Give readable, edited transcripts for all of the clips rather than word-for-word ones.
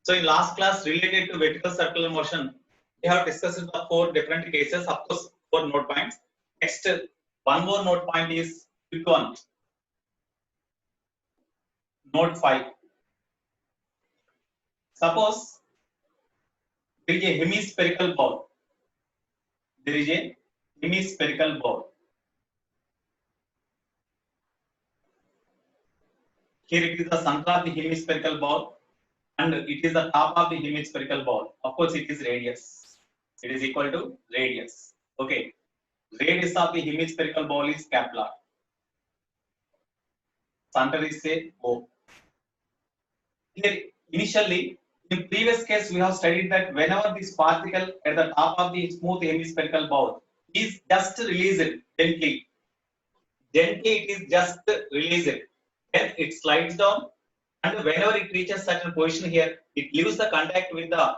So in last class related to vertical circular motion, we have discussed the 4 different cases, of course 4 note points. Next, one more note point is quick one. Note 5. Suppose there is a hemispherical ball. There is a hemispherical ball. Here it is the center of the hemispherical ball and it is the top of the hemispherical ball. Of course, it is radius. It is equal to radius. Okay. Radius of the hemispherical ball is capital R. Center is say O. Here, initially, in previous case, we have studied that whenever this particle at the top of the smooth hemispherical ball is just released gently, it is just released, then it slides down, and whenever it reaches certain position here, it leaves the contact with the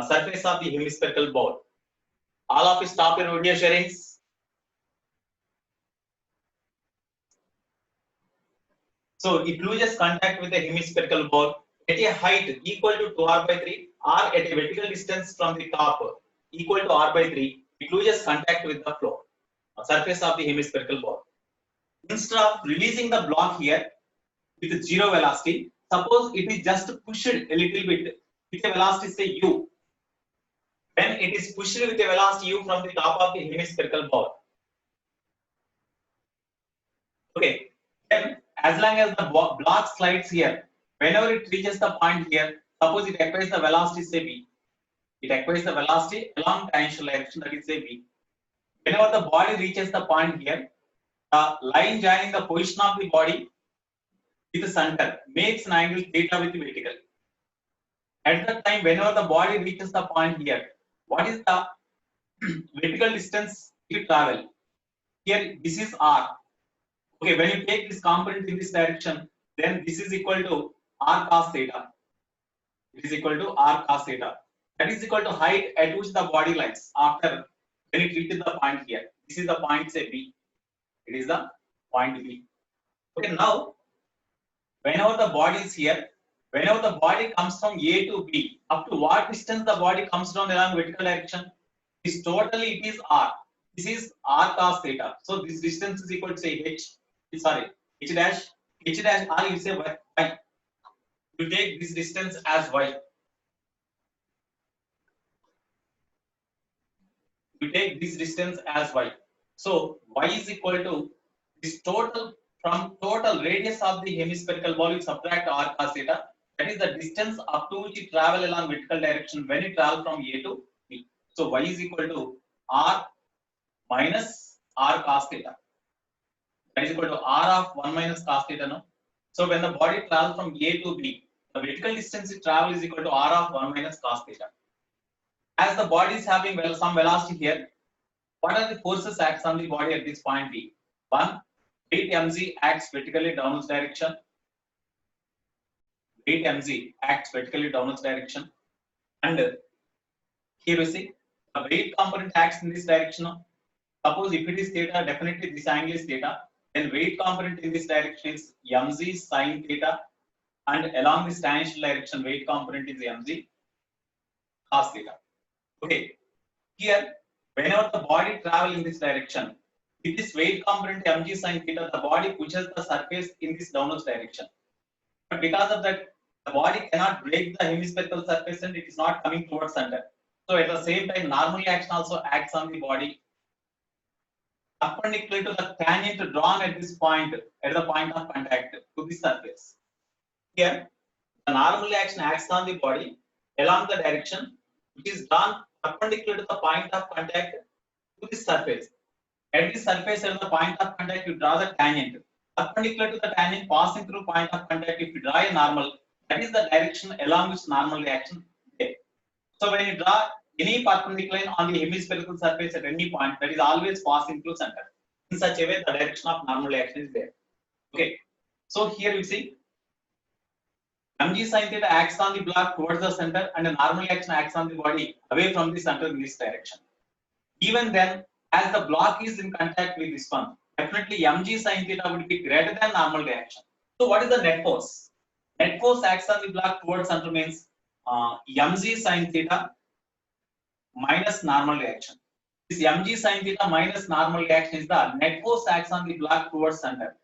surface of the hemispherical ball. All of you stop your video sharings. So it loses contact with the hemispherical ball at a height equal to 2r/3 or at a vertical distance from the top equal to r/3, it loses contact with the floor, surface of the hemispherical ball. Instead of releasing the block here with zero velocity, suppose it is just pushed a little bit with a velocity say u. When it is pushed with a velocity u from the top of the hemispherical ball. Okay, then as long as the block slides here, whenever it reaches the point here, suppose it acquires the velocity say v. It acquires the velocity along tangential direction, that is say v. Whenever the body reaches the point here, the line joining the position of the body with the center makes an angle theta with the vertical. At that time, whenever the body reaches the point here, what is the vertical distance you travel? Here, this is r. Okay, when you take this component in this direction, then this is equal to r cos theta. It is equal to r cos theta. That is equal to height at which the body lies after when it reaches the point here. This is the point say B. It is the point B. Okay, now whenever the body is here, whenever the body comes from A to B, up to what distance the body comes down along vertical direction? This totally it is r. This is r cos theta. So this distance is equal to say h. Sorry, h dash r. You say y. You take this distance as y. You take this distance as y. So y is equal to this total from total radius of the hemispherical ball. You subtract r cos theta. That is the distance up to which you travel along vertical direction when you travel from A to B. So y is equal to r minus r cos theta. That is equal to r of 1 minus cos theta. No? So when the body travels from A to B, the vertical distance it travels is equal to r of 1 minus cos theta. As the body is having some velocity here, what are the forces acts on the body at this point B? 1. Weight mg acts vertically downwards direction. Weight mg acts vertically downwards direction. And here we see the weight component acts in this direction. Suppose if it is theta, definitely this angle is theta. Then weight component in this direction is mg sin theta. And along this tangential direction, weight component is mg cos theta. Okay, here whenever the body travels in this direction, with this weight component mg sin theta, the body pushes the surface in this downwards direction. But because of that, the body cannot break the hemispherical surface and it is not coming towards center. So at the same time, normal action also acts on the body perpendicular to the tangent drawn at this point, at the point of contact to the surface. Here, the normal action acts on the body along the direction which is drawn perpendicular to the point of contact to the surface. At the surface at the point of contact, you draw the tangent. Perpendicular to the tangent passing through point of contact, if you draw a normal, that is the direction along which normal reaction is. So when you draw any perpendicular line on the hemispherical surface at any point, that is always passing through center. In such a way, the direction of normal reaction is there. Okay. So here you see mg sin theta acts on the block towards the center and the normal action acts on the body away from the center in this direction. Even then, as the block is in contact with this one, definitely mg sin theta would be greater than normal reaction. So what is the net force? Net force acts on the block towards center means mg sin theta minus normal reaction. This mg sin theta minus normal reaction is the net force acts on the block towards center.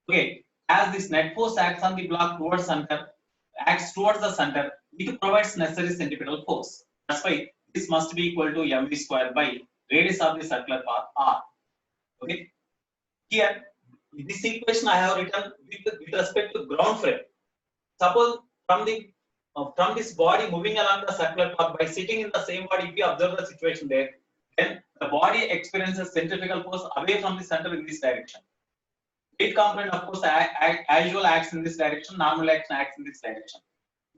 Okay, as this net force acts on the block towards center, acts towards the center, it provides necessary centripetal force. That's why this must be equal to mv square by radius of the circular path r. Okay, here this equation I have written with respect to ground frame. Suppose from this body moving along the circular path, by sitting in the same body, if you observe the situation there, then the body experiences centrifugal force away from the center in this direction. Weight component, of course, usual acts in this direction, normal action acts in this direction.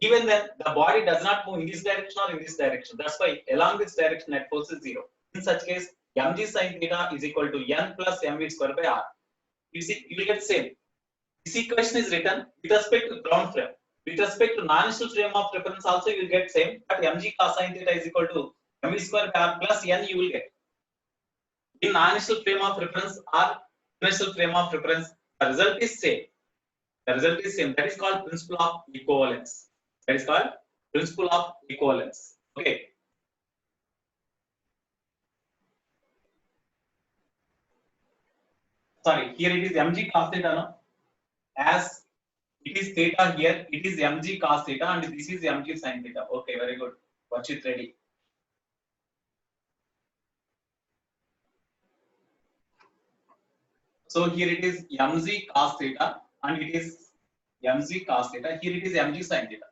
Even then, the body does not move in this direction or in this direction. That's why along this direction net force is 0. In such case, mg sin theta is equal to n plus mv square by r. You see, you will get same. This equation is written with respect to ground frame. With respect to non-inertial frame of reference also you will get same, but mg cos sin theta is equal to mv square by r plus n you will get. In non-inertial frame of reference or inertial frame of reference, the result is same. The result is same. That is called principle of equivalence. That is called principle of equivalence. Okay. Sorry, here it is mg cos theta, no? As it is theta here, it is mg cos theta and this is mg sin theta. Okay, very good. Watch it ready. So here it is mg cos theta and it is mg cos theta. Here it is mg sin theta.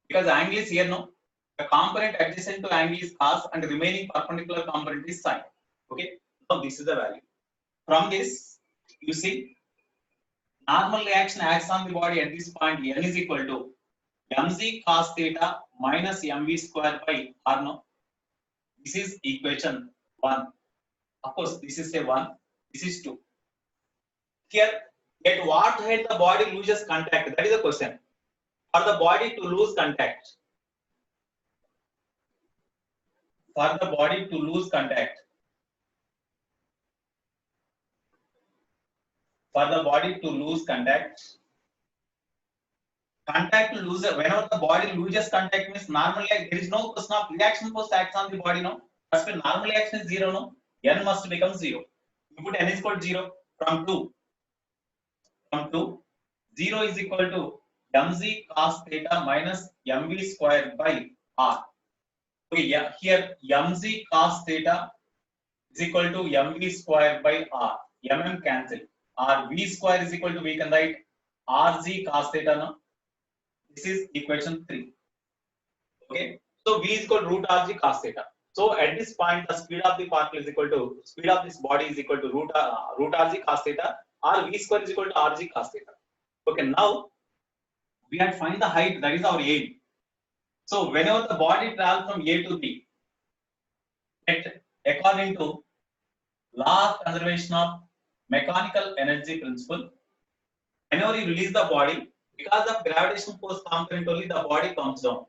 Because angle is here, no? The component adjacent to angle is cos and the remaining perpendicular component is sin. Okay. Now this is the value. From this, you see, normal reaction acts on the body at this point. N is equal to mg cos theta minus mv square by r. No. This is equation 1. Of course, this is a 1. This is 2. Here, at what height the body loses contact? That is the question. For the body to lose contact. For the body to lose contact. For the body to lose contact. Contact loser. Whenever the body loses contact means normally there is no question of reaction force acts on the body. No. That's when normal reaction is 0. No. N must become 0. You put N is equal to 0 from 2. From 2. 0 is equal to mg cos theta minus mv square by r. Okay, yeah, here mg cos theta is equal to mv square by r. Mm cancel. R v square is equal to, we can write rg cos theta. No? This is equation 3. Okay, so v is equal to root rg cos theta. So at this point, the speed of the particle is equal to speed of this body is equal to root rg cos theta, or v square is equal to rg cos theta. Okay, now we have to find the height. That is our aim. So whenever the body travels from A to B, according to law of conservation of mechanical energy principle, whenever you release the body, because of gravitational force component only, the body comes down.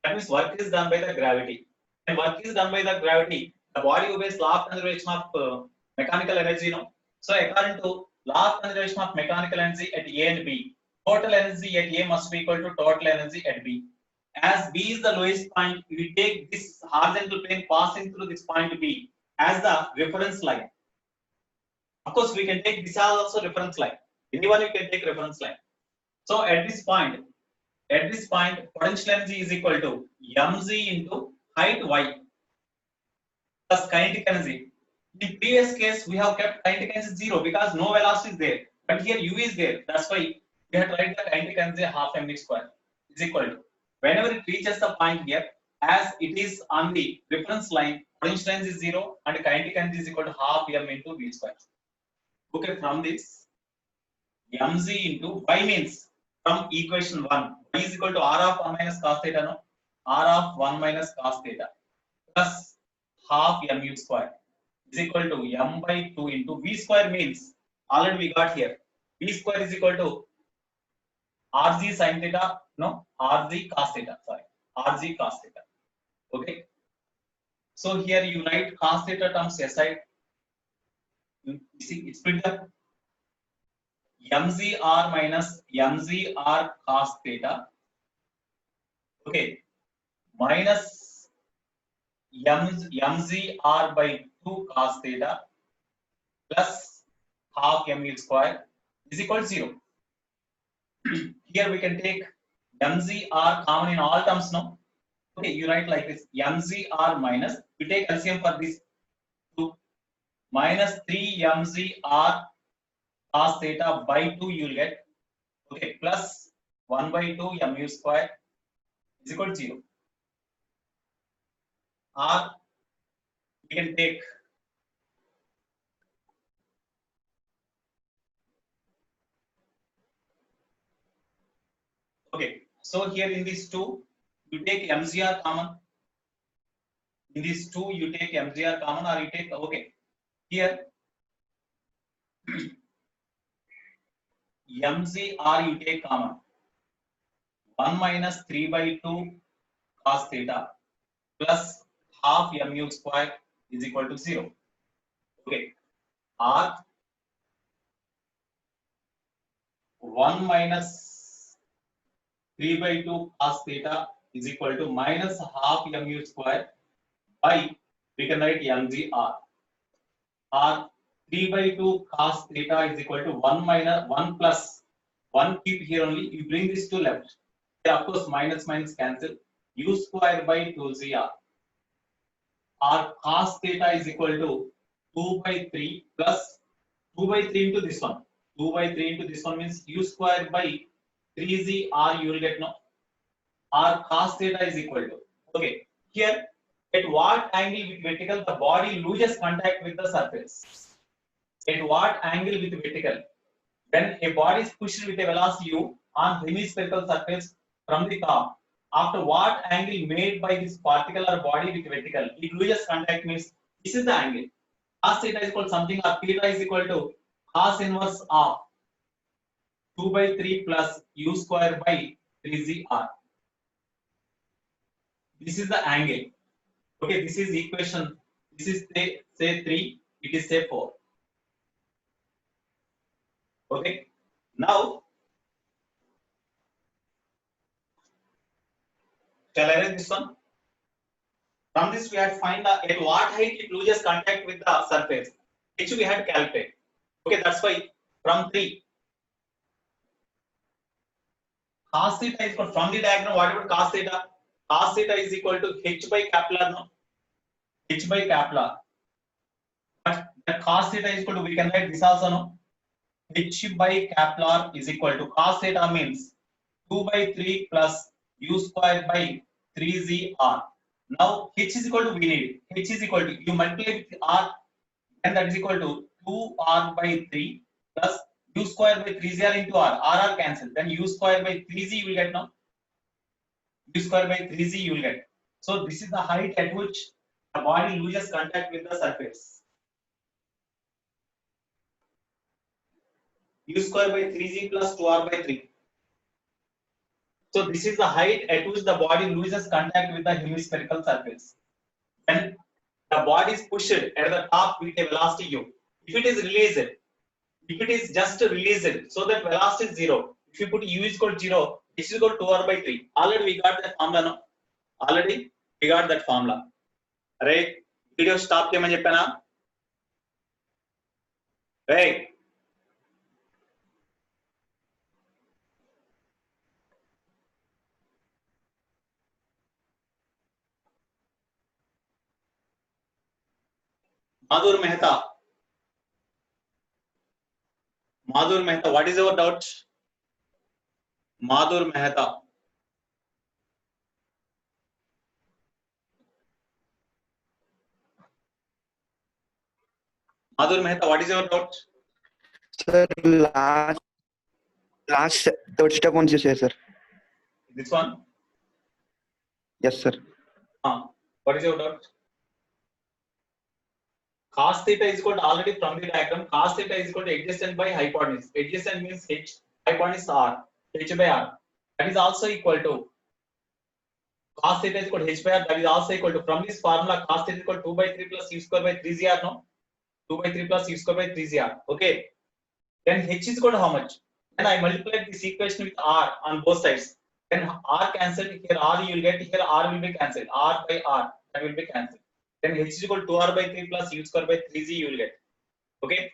That means work is done by the gravity. When work is done by the gravity, the body obeys law of conservation of mechanical energy. You know? So according to law of conservation of mechanical energy at A and B, total energy at A must be equal to total energy at B. As B is the lowest point, we take this horizontal plane passing through this point B as the reference line. Of course, we can take this as also reference line. Anyone you can take reference line. So at this point, potential energy is equal to mg into height y plus kinetic energy. In previous case, we have kept kinetic energy 0 because no velocity is there. But here u is there. That's why we have to write the kinetic energy half mv square is equal to. Whenever it reaches the point here, as it is on the reference line, potential energy is 0 and kinetic energy is equal to half m into v square. Okay, from this, mg into y means from equation 1, y is equal to r of 1 minus cos theta, no? R of 1 minus cos theta plus half mu square is equal to m by 2 into v square means already we got here. V square is equal to rg sin theta, no, rg cos theta, sorry, rg cos theta. Okay. So here you write cos theta terms aside. You see, it's split up. mgr minus mgr cos theta Okay, minus mzr by 2 cos theta plus half mu square is equal to 0. Here we can take mzr common in all terms now. Okay, you write like this, mzr minus, we take LCM for this 2, minus 3 mzr cos theta by 2 you will get, okay, plus 1 by 2 mu square is equal to 0. Or we can take okay, so here in these two you take mzr common, in these two you take mzr common, or you take, okay, here mzr you take common, 1 minus 3 by 2 cos theta plus half mu square is equal to 0. Okay, or 1 minus 3 by 2 cos theta is equal to minus half mu square by, we can write mgr, or 3 by 2 cos theta is equal to 1 minus 1 plus 1, keep here only, you bring this to left. Yeah, of course, minus minus cancel, u square by 2zr, or cos theta is equal to 2 by 3 plus 2 by 3 into this one. 2 by 3 into this one means u square by 3zr you will get now, or cos theta is equal to, okay, here at what angle with vertical the body loses contact with the surface? At what angle with vertical? When a body is pushed with a velocity u on hemispherical surface from the top, after what angle made by this particular body with vertical, it loses contact means this is the angle. Cos theta is equal to something, or theta is equal to cos inverse of 2 by 3 plus u square by 3zr. This is the angle. Okay, this is equation. This is say 3, it is say 4. Okay, now shall I write this one? From this we had to find the, at what height it loses contact with the surface, which we had to calculate. Okay, that's why from 3 cos theta is equal, from the diagram what about cos theta? Cos theta is equal to h by Kepler, no? H by Kepler. But that cos theta is equal to, we can write this also, no? H by Kepler is equal to, cos theta means 2 by 3 plus u square by 3zr. Now h is equal to, we need h is equal to, you multiply with r, and that is equal to 2r by 3 plus u square by 3zr into r cancel, then u square by 3z you will get now, u square by 3z you will get. So this is the height at which the body loses contact with the surface. U square by 3z plus 2r by 3. So this is the height at which the body loses contact with the hemispherical surface. When the body is pushed at the top with a velocity u, if it is released, if it is just released, so that velocity is 0. If you put u is equal to 0, h is equal to 2r by 3. Already we got that formula, no? Already we got that formula. Right? Video stop చేయమని చెప్పానా? Right? Madhur Mehta, what is your doubt? Madhur Mehta. Madhur Mehta, what is your doubt? Sir, last third step once you say, sir. This one? Yes, sir. What is your doubt? Cos theta is equal to, already from the diagram, cos theta is equal to adjacent by hypotenuse. Adjacent means h, hypotenuse r, h by r. That is also equal to, cos theta is equal to h by r, that is also equal to, from this formula, cos theta is equal to 2 by 3 plus u square by 3zr, no? 2 by 3 plus u square by 3zr. Okay. Then h is equal to how much? Then I multiply this equation with r on both sides. Then R cancelled, here R you will get, here R will be cancelled. R by R, that will be cancelled. Then H is equal to 2R by 3 plus U square by 3Z you will get. Okay.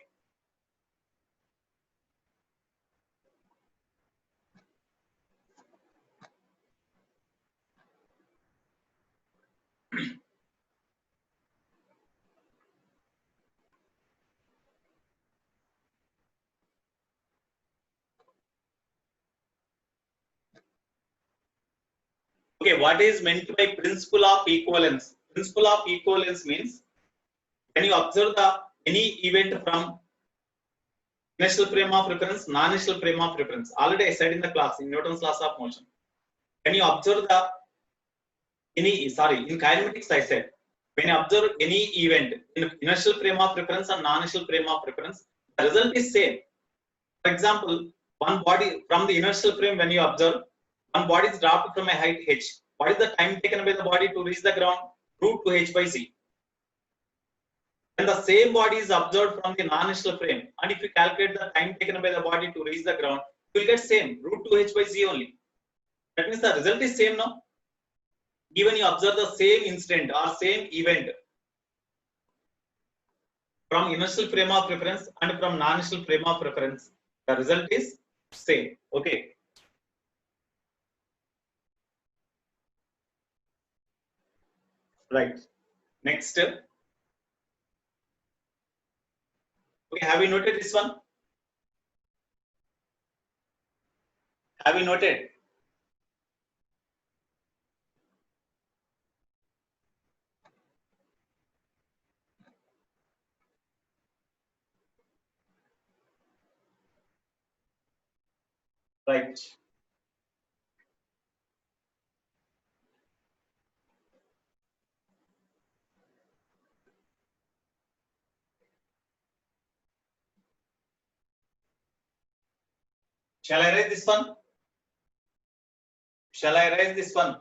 Okay, what is meant by principle of equivalence? Principle of equivalence means when you observe any event from initial frame of reference, non-initial frame of reference. Already I said in the class in Newton's laws of motion. When you observe in kinematics I said, when you observe any event in initial frame of reference and non-initial frame of reference, the result is same. For example, one body from the inertial frame, when you observe, one body is dropped from a height h. What is the time taken by the body to reach the ground? Root 2h by c. When the same body is observed from the non-inertial frame, and if you calculate the time taken by the body to reach the ground, you will get same, root 2h by c only. That means the result is same now. Even you observe the same incident or same event from inertial frame of reference and from non-inertial frame of reference, the result is same. Okay. Right. Next. Okay, have you noted this one? Have you noted? Right. Shall I write this one? Shall I write this one?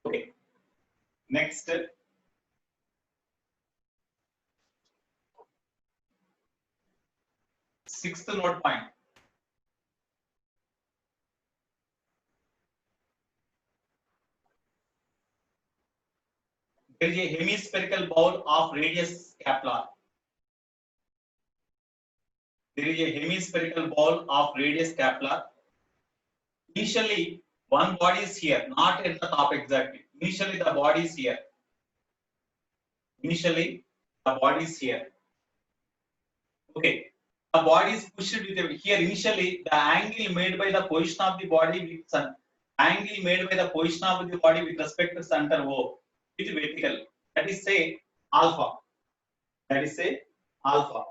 Okay. Next. Sixth note point. There is a hemispherical bowl of radius Kepler. There is a hemispherical ball of radius Kepler. Initially, one body is here, not at the top exactly. Initially, the body is here. Initially, the body is here. Okay. The body is pushed with here. Initially, the angle made by the position of the body with sun, angle made by the position of the body with respect to center O is vertical. That is say alpha. That is say alpha.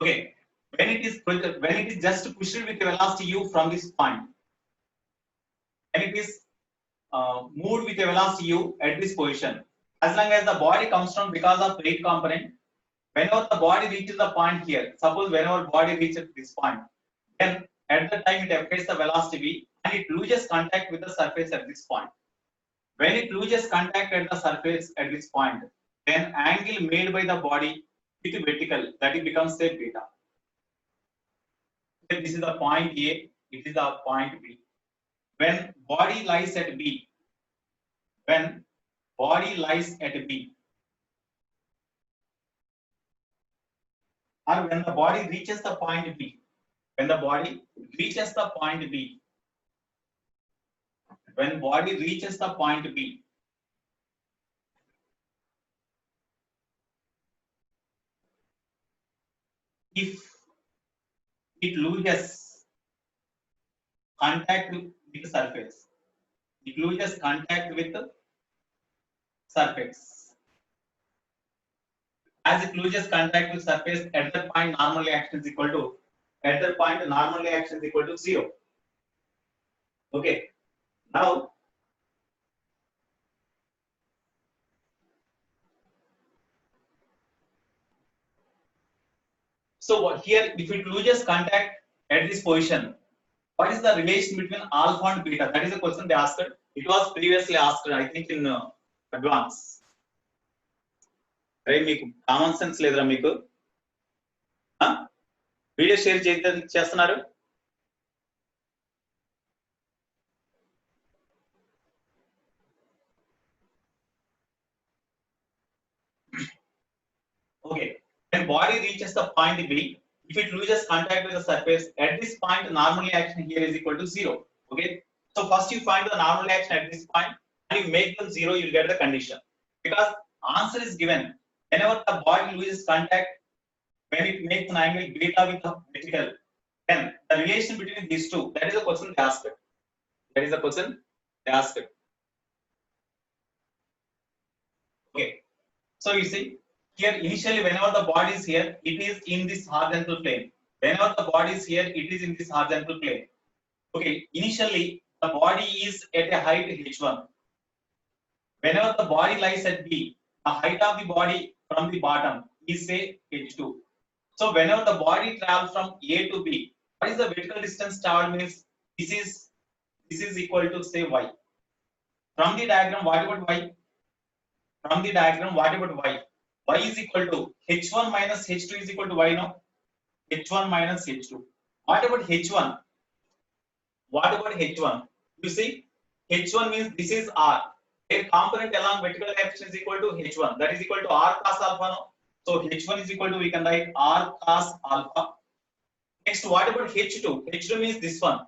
Okay. When it is just pushed with a velocity u from this point, when it is moved with a velocity u at this position, as long as the body comes down because of weight component, whenever the body reaches the point here, suppose whenever body reaches this point, then at the time it applies the velocity v and it loses contact with the surface at this point. When it loses contact at the surface at this point, then angle made by the body with vertical, that it becomes say beta. Okay, this is the point A, it is the point B. When body lies at B, when body lies at B, or when the body reaches the point B, when the body reaches the point B, when body reaches the point B, if it loses contact with surface. It loses contact with the surface. As it loses contact with surface, at that point normal reaction is equal to, at that point normal reaction is equal to 0. Okay. Now so here if it loses contact at this position, what is the relation between alpha and beta? That is the question they asked. It was previously asked, I think, in advance. Right? Meeku common sense ledra meeku? Video share చేస్తున్నారు. Okay. When body reaches the point B, if it loses contact with the surface, at this point normal reaction here is equal to 0. Okay. So first you find the normal reaction at this point and you make them 0, you'll get the condition. Because answer is given. Whenever the body loses contact, when it makes an angle beta with the vertical, then the relation between these two, that is the question they asked. That is the question they asked. Okay. So you see, here initially whenever the body is here, it is in this horizontal plane. Whenever the body is here, it is in this horizontal plane. Okay, initially the body is at a height h1. Whenever the body lies at B, the height of the body from the bottom is say h2. So whenever the body travels from A to B, what is the vertical distance traveled means this is equal to say y. From the diagram, what about y? From the diagram, what about y? Y is equal to h1 minus h2 is equal to y, no? h1 minus h2. What about h1? What about h1? You see, h1 means this is r. A component along vertical direction is equal to h1. That is equal to r cos alpha, no? So h1 is equal to, we can write r cos alpha. Next, what about h2? h2 means this one.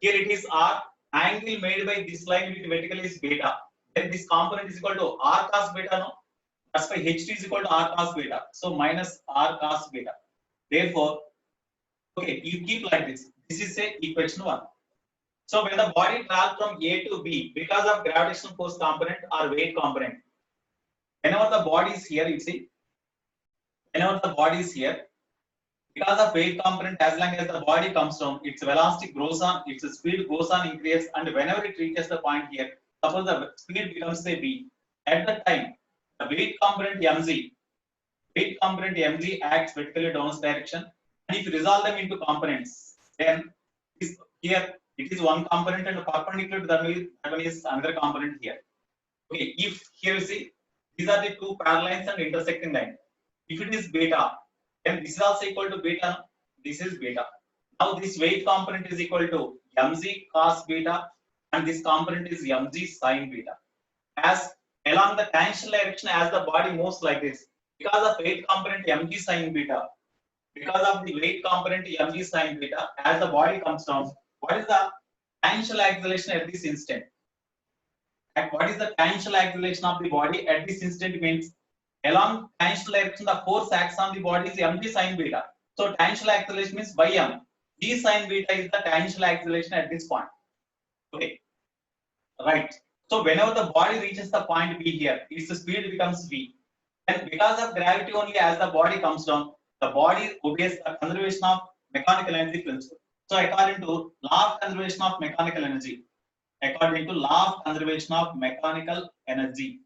Here it is r. Angle made by this line with vertical is beta. Then this component is equal to r cos beta, no? That's why h2 is equal to r cos beta. So minus r cos beta. Therefore, okay, you keep like this. This is say equation 1. So when the body travels from A to B, because of gravitational force component or weight component, whenever the body is here, you see, whenever the body is here, because of weight component, as long as the body comes down, its velocity grows on, its speed goes on increase, and whenever it reaches the point here, suppose the speed becomes say b. At that time, the weight component mg acts vertically downwards direction, and if you resolve them into components, then this here it is one component and perpendicular to that one is another component here. Okay, if here you see these are the two parallel lines and intersecting line. If it is beta, then this is also equal to beta. This is beta. Now this weight component is equal to mg cos beta, and this component is mg sin beta. As along the tangential direction, as the body moves like this, because of weight component mg sin beta, because of the weight component mg sin beta, as the body comes down, what is the tangential acceleration at this instant? And what is the tangential acceleration of the body at this instant means along tangential direction the force acts on the body is mg sin beta. So tangential acceleration means by m. G sin beta is the tangential acceleration at this point. Okay, right. So whenever the body reaches the point B here, its speed becomes v. And because of gravity only, as the body comes down, the body obeys the conservation of mechanical energy principle. So according to law of conservation of mechanical energy,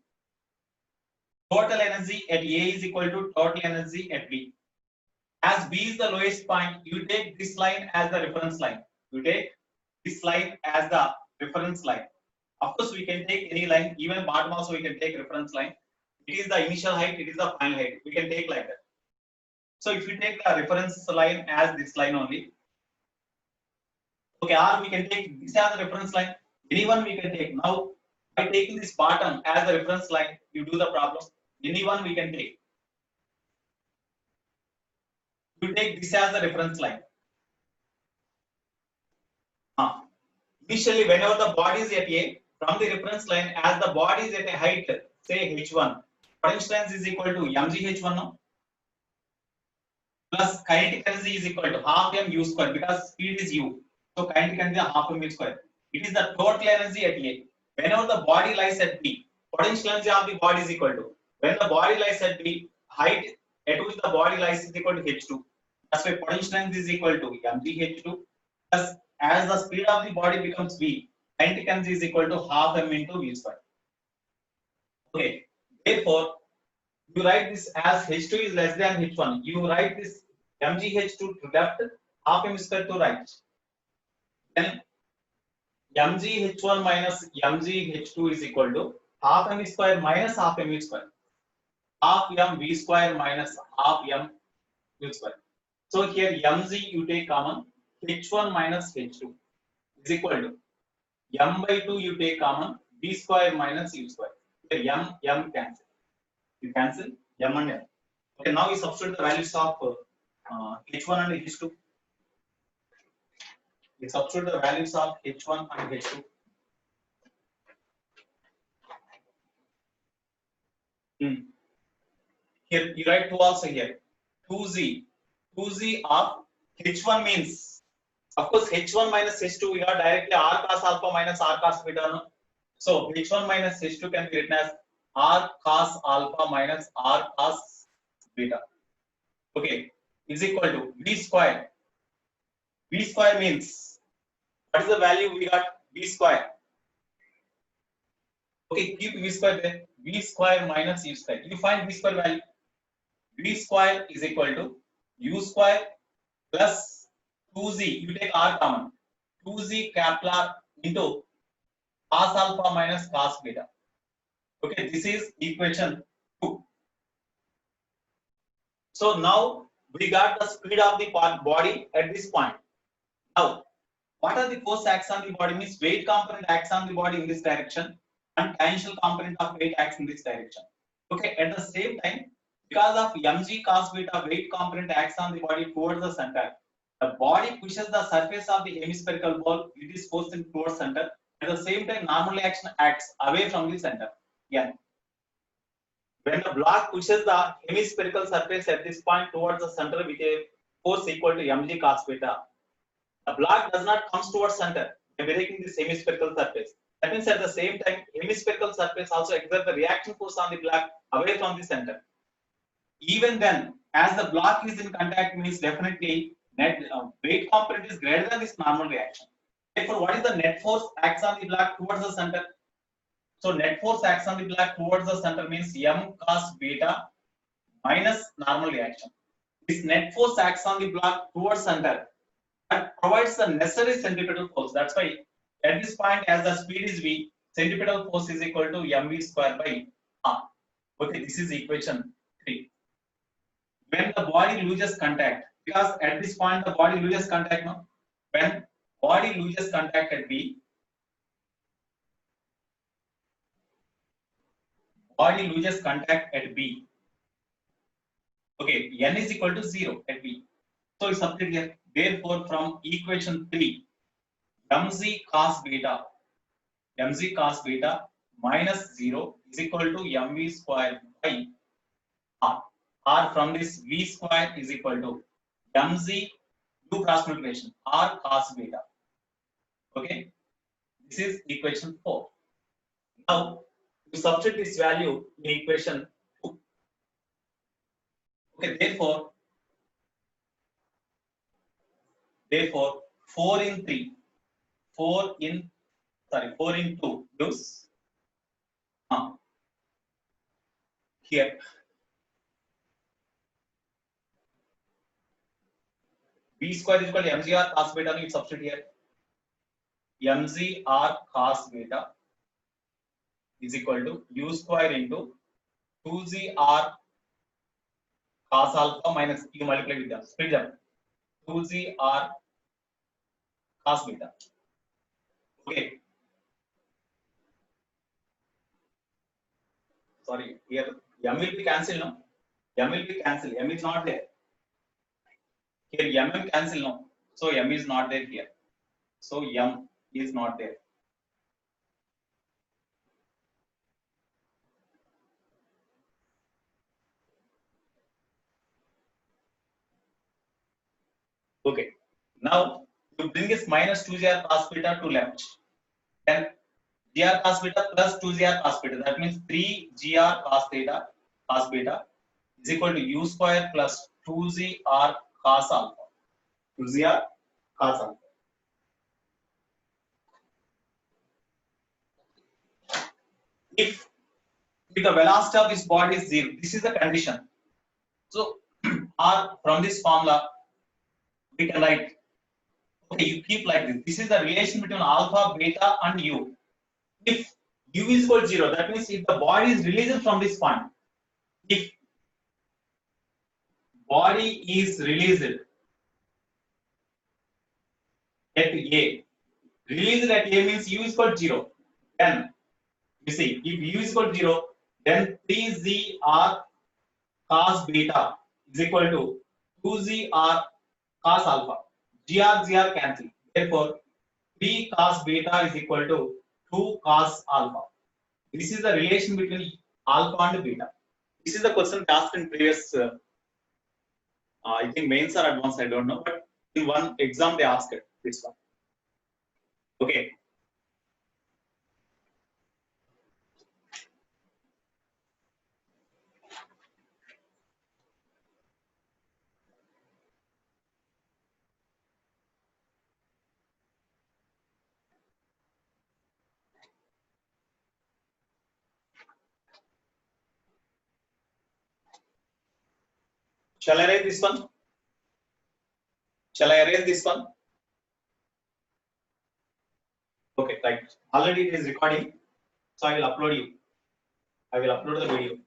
total energy at A is equal to total energy at B. As B is the lowest point, you take this line as the reference line. You take this line as the reference line. Of course, we can take any line, even bottom also we can take reference line. It is the initial height, it is the final height. We can take like that. So if you take the reference line as this line only, okay, or we can take this as a reference line. Anyone we can take. Now, by taking this bottom as a reference line, you do the problem. Anyone we can take. You take this as the reference line. Initially, whenever the body is at A, from the reference line, as the body is at a height, say h1, potential is equal to mg h1 now, plus kinetic energy is equal to half m u square, because speed is u. So kinetic energy half mv square. It is the total energy at A. Whenever the body lies at B, potential energy of the body is equal to, when the body lies at B, height at which the body lies is equal to h2. That's why potential energy is equal to mgh2 plus, as the speed of the body becomes v, kinetic energy is equal to half m into v square. Okay. Therefore, you write this as h2 is less than h1. You write this mgh2 to left, half m square to right. Then mgh1 minus mgh2 is equal to half m square minus half m square. Half m v square minus half m v square. So here mg you take common, h1 minus h2 is equal to m by 2 you take common, v square minus u square. Here m cancel. You cancel m and m. Okay, now you substitute the values of h1 and h2. You substitute the values of h1 and h2. Here you write 2 also here. 2z. 2z of h1 means, of course, h1 minus h2 we are directly r cos alpha minus r cos beta. No? So h1 minus h2 can be written as r cos alpha minus r cos beta. Okay, is equal to v square. V square means, what is the value we got? V square. Okay, keep v square there. V square minus u square. You find v square value. V square is equal to u square plus 2z. You take r common. 2z Kepler into cos alpha minus cos beta. Okay, this is equation 2. So now we got the speed of the body at this point. Now, what are the force acts on the body? Means weight component acts on the body in this direction and tangential component of weight acts in this direction. Okay, at the same time, because of mg cos beta, weight component acts on the body towards the center. The body pushes the surface of the hemispherical ball, it is forced towards center. At the same time, normal action acts away from the center. Yeah. When the block pushes the hemispherical surface at this point towards the center with a force equal to mg cos beta, the block does not come towards center by breaking this hemispherical surface. That means at the same time, hemispherical surface also exerts the reaction force on the block away from the center. Even then, as the block is in contact, means definitely net weight component is greater than this normal reaction. Therefore, what is the net force acts on the block towards the center? So net force acts on the block towards the center means m cos beta minus normal reaction. This net force acts on the block towards center and provides the necessary centripetal force. That's why at this point, as the speed is v, centripetal force is equal to mv square by r. Okay, this is equation 3. When the body loses contact, because at this point the body loses contact, no? When body loses contact at B, body loses contact at B. Okay, n is equal to 0 at B. So it's substitute here. Therefore, from equation 3, mg cos beta minus 0 is equal to mv square by r. R from this v square is equal to mg, do cross multiplication, r cos beta. Okay, this is equation 4. Now you substitute this value in equation 2. Okay, therefore 4 in 2 gives here v square is equal to mgr cos beta. You substitute here mgr cos beta is equal to u square into 2gr cos alpha minus, you multiply with them, split them, 2gr cos beta. Okay, sorry, here m will be cancelled, no? M will be cancelled, m is not there. Here m cancel, no? So m is not there here. So m is not there. Okay, now you bring this minus 2gr cos beta to left. Then gr cos beta plus 2gr cos beta. That means 3gr cos theta cos beta is equal to u square plus 2gr cos alpha. 2gr cos alpha. If the velocity of this body is 0, this is the condition. So, or from this formula, we can write, okay, you keep like this. This is the relation between alpha, beta, and u. If u is equal to 0, that means if the body is released from this point, if body is released at A, released at A means u is equal to 0. Then, you see, if u is equal to 0, then 3gr cos beta is equal to 2gr cos alpha. Gr cancel. Therefore, 3 cos beta is equal to 2 cos alpha. This is the relation between alpha and beta. This is the question asked in previous, I think mains or advanced, I don't know, but in one exam they asked it. This one. Okay. Shall I write this one? Shall I erase this one? Okay, right. Already it is recording, so I will upload you. I will upload the video.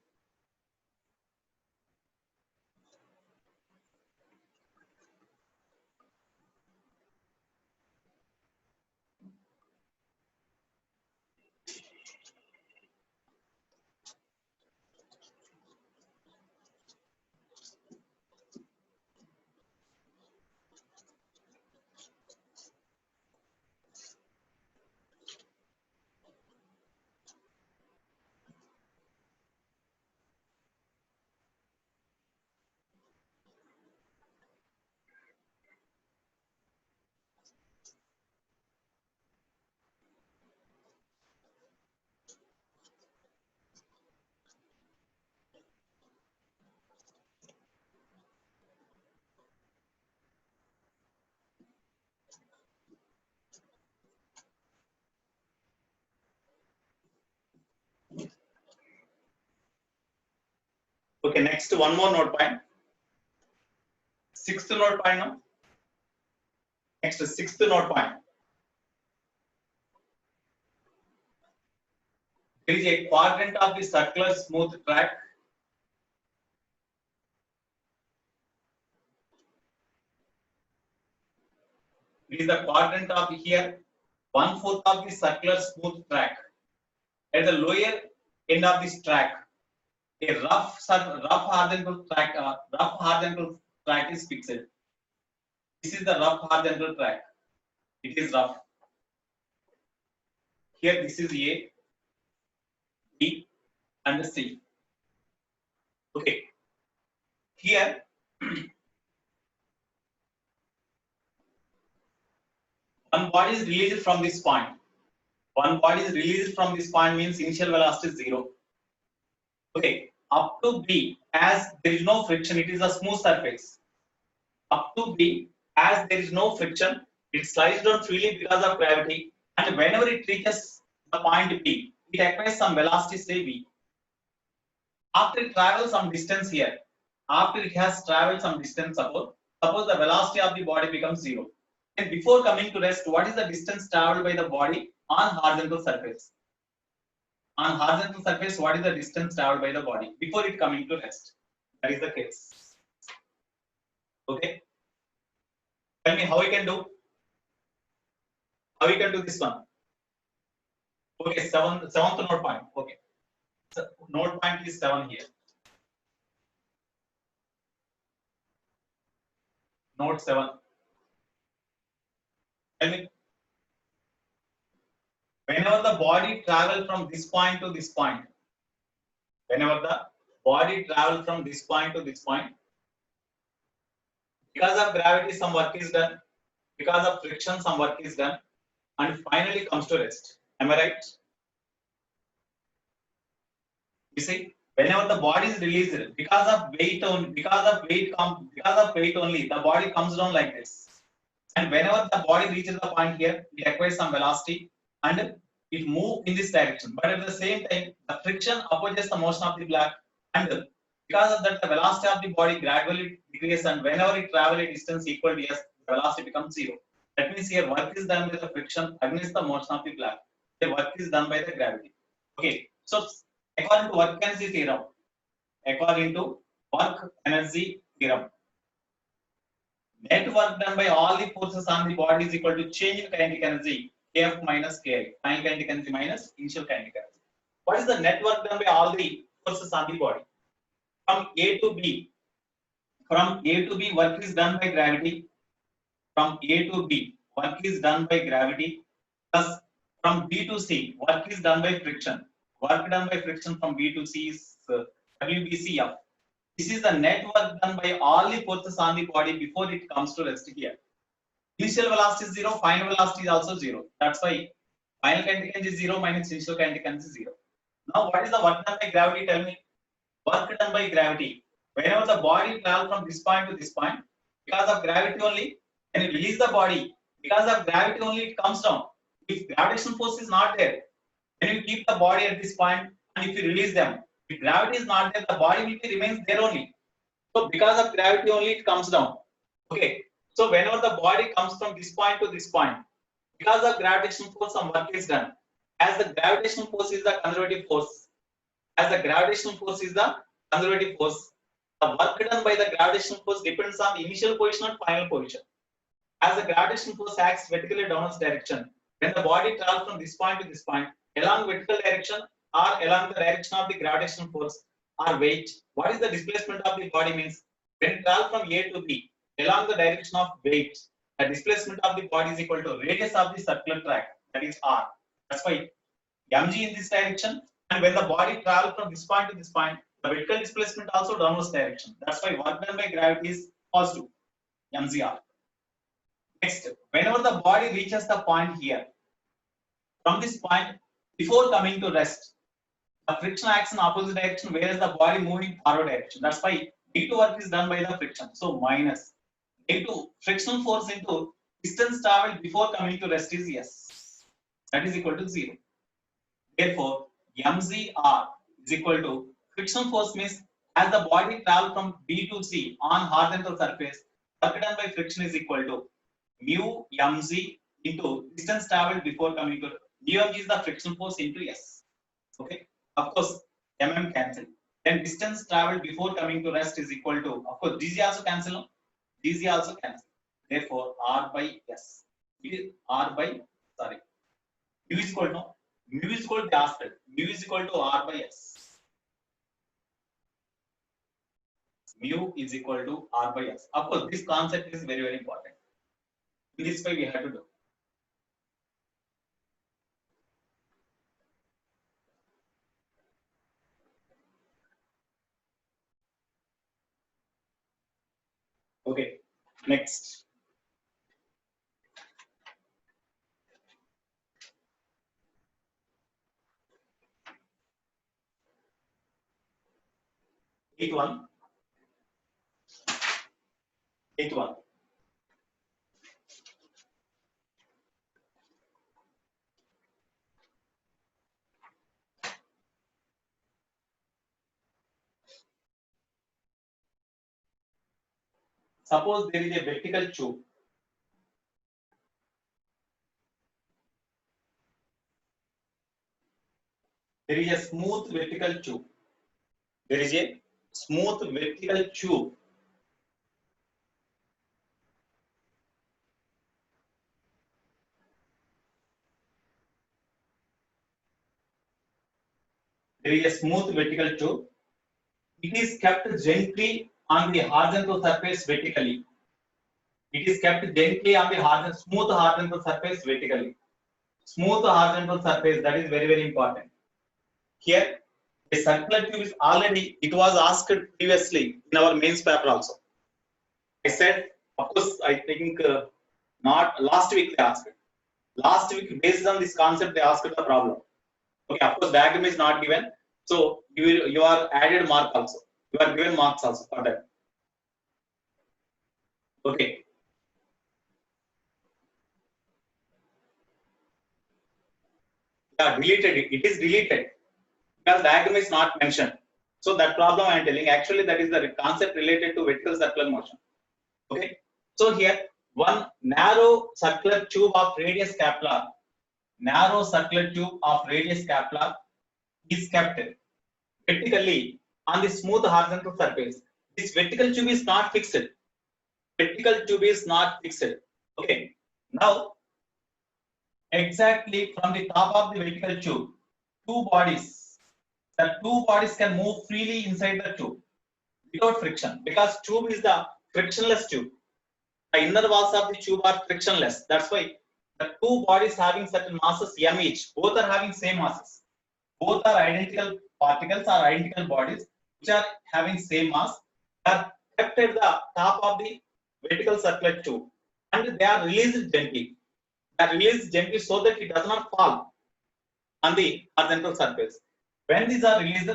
Okay, next one more note point. Sixth note point now. Next, sixth note point. There is a quadrant of the circular smooth track. It is the quadrant of here, 1/4 of the circular smooth track. At the lower end of this track, a rough horizontal track is fixed. This is the rough horizontal track. It is rough. Here, this is A, B, and C. Okay. Here, one body is released from this point. One body is released from this point means initial velocity is 0. Okay. Up to B, as there is no friction, it is a smooth surface. Up to B, as there is no friction, it slides down freely because of gravity, and whenever it reaches the point B, it acquires some velocity, say V. After it travels some distance here, after it has traveled some distance, suppose the velocity of the body becomes 0. And before coming to rest, what is the distance traveled by the body on horizontal surface? On horizontal surface, what is the distance traveled by the body before it coming to rest? That is the case. Okay. Tell me how we can do. How we can do this one? Okay, seventh note point. Okay. So note point is 7 here. Note 7. Tell me. Whenever the body travel from this point to this point, whenever the body travel from this point to this point, because of gravity, some work is done. because of friction some work is done and finally comes to rest. Am I right? You see, whenever the body is released because of weight only, because of weight only, the body comes down like this. And whenever the body reaches the point here, it acquires some velocity and it moves in this direction. But at the same time, the friction opposes the motion of the block, and because of that, the velocity of the body gradually decreases, and whenever it travels a distance equal to s, the velocity becomes zero. That means here work is done by the friction against the motion of the block. The work is done by the gravity. Okay, so according to work energy theorem, according to work energy theorem, net work done by all the forces on the body is equal to change in kinetic energy, Kf minus Ki, final kinetic energy minus initial kinetic energy. What is the net work done by all the forces on the body? From A to B, work is done by gravity. From A to B, work is done by gravity. Plus, from B to C, work is done by friction. Work done by friction from B to C is WBCF. This is the net work done by all the forces on the body before it comes to rest here. Initial velocity is 0, final velocity is also 0. That's why final kinetic energy is 0 minus initial kinetic energy is 0. Now, what is the work done by gravity? Tell me. Work done by gravity. Whenever the body travels from this point to this point, because of gravity only, when you release the body, because of gravity only, it comes down. If gravitational force is not there, when you keep the body at this point and if you release them, if gravity is not there, the body will remains there only. So because of gravity only, it comes down. Okay. So whenever the body comes from this point to this point, because of gravitational force, some work is done. As the gravitational force is the conservative force, the work done by the gravitational force depends on the initial position and final position. As the gravitational force acts vertically downwards direction, when the body travels from this point to this point, along vertical direction or along the direction of the gravitational force or weight, what is the displacement of the body means? When it travels from A to B, along the direction of weight, the displacement of the body is equal to radius of the circular track, that is R. That's why mg in this direction, and when the body travels from this point to this point, the vertical displacement also downwards direction. That's why work done by gravity is positive, mgr. Next, whenever the body reaches the point here, from this point, before coming to rest, the friction acts in opposite direction, whereas the body moving forward direction. That's why negative work is done by the friction. So minus negative frictional force into distance traveled before coming to rest is s. That is equal to 0. Therefore, mgr is equal to frictional force means as the body travels from B to C on horizontal surface, work done by friction is equal to mu mg into distance traveled before coming to mu mg is the frictional force into s. Okay, of course, mm cancel. Then distance traveled before coming to rest is equal to, of course, dg also cancel. Dg also cancel. Therefore, r by s. Mu is equal to mu is equal to the aspect. Mu is equal to r by s. Mu is equal to r by s. Of course, this concept is very, very important. In this way, we have to do. Okay, next. Eight one. Suppose there is a vertical tube. There is a smooth vertical tube. There is a smooth vertical tube. There is a smooth vertical tube. It is kept gently on the horizontal surface vertically. It is kept gently on the smooth horizontal surface vertically. Smooth horizontal surface, that is very, very important. Here, a circular tube is already, it was asked previously in our mains paper also. I said, of course, I think Not last week they asked. Last week, based on this concept, they asked the problem. Okay, of course, diagram is not given, so you are added mark also. You are given marks also for that. Okay. Yeah, deleted. It is deleted because diagram is not mentioned. So that problem I am telling. Actually, that is the concept related to vertical circular motion. Okay. So here, one narrow circular tube of radius capital. Narrow circular tube of radius capital is kept vertically on the smooth horizontal surface. This vertical tube is not fixed. Vertical tube is not fixed. Okay. Now, exactly from the top of the vertical tube, two bodies. The two bodies can move freely inside the tube without friction, because tube is the frictionless tube. The inner walls of the tube are frictionless. That's why the two bodies having certain masses m each, both are having same masses. Both are identical particles or identical bodies which are having same mass, are kept at the top of the vertical circular tube, and they are released gently. They are released gently so that it does not fall on the horizontal surface. When these are released,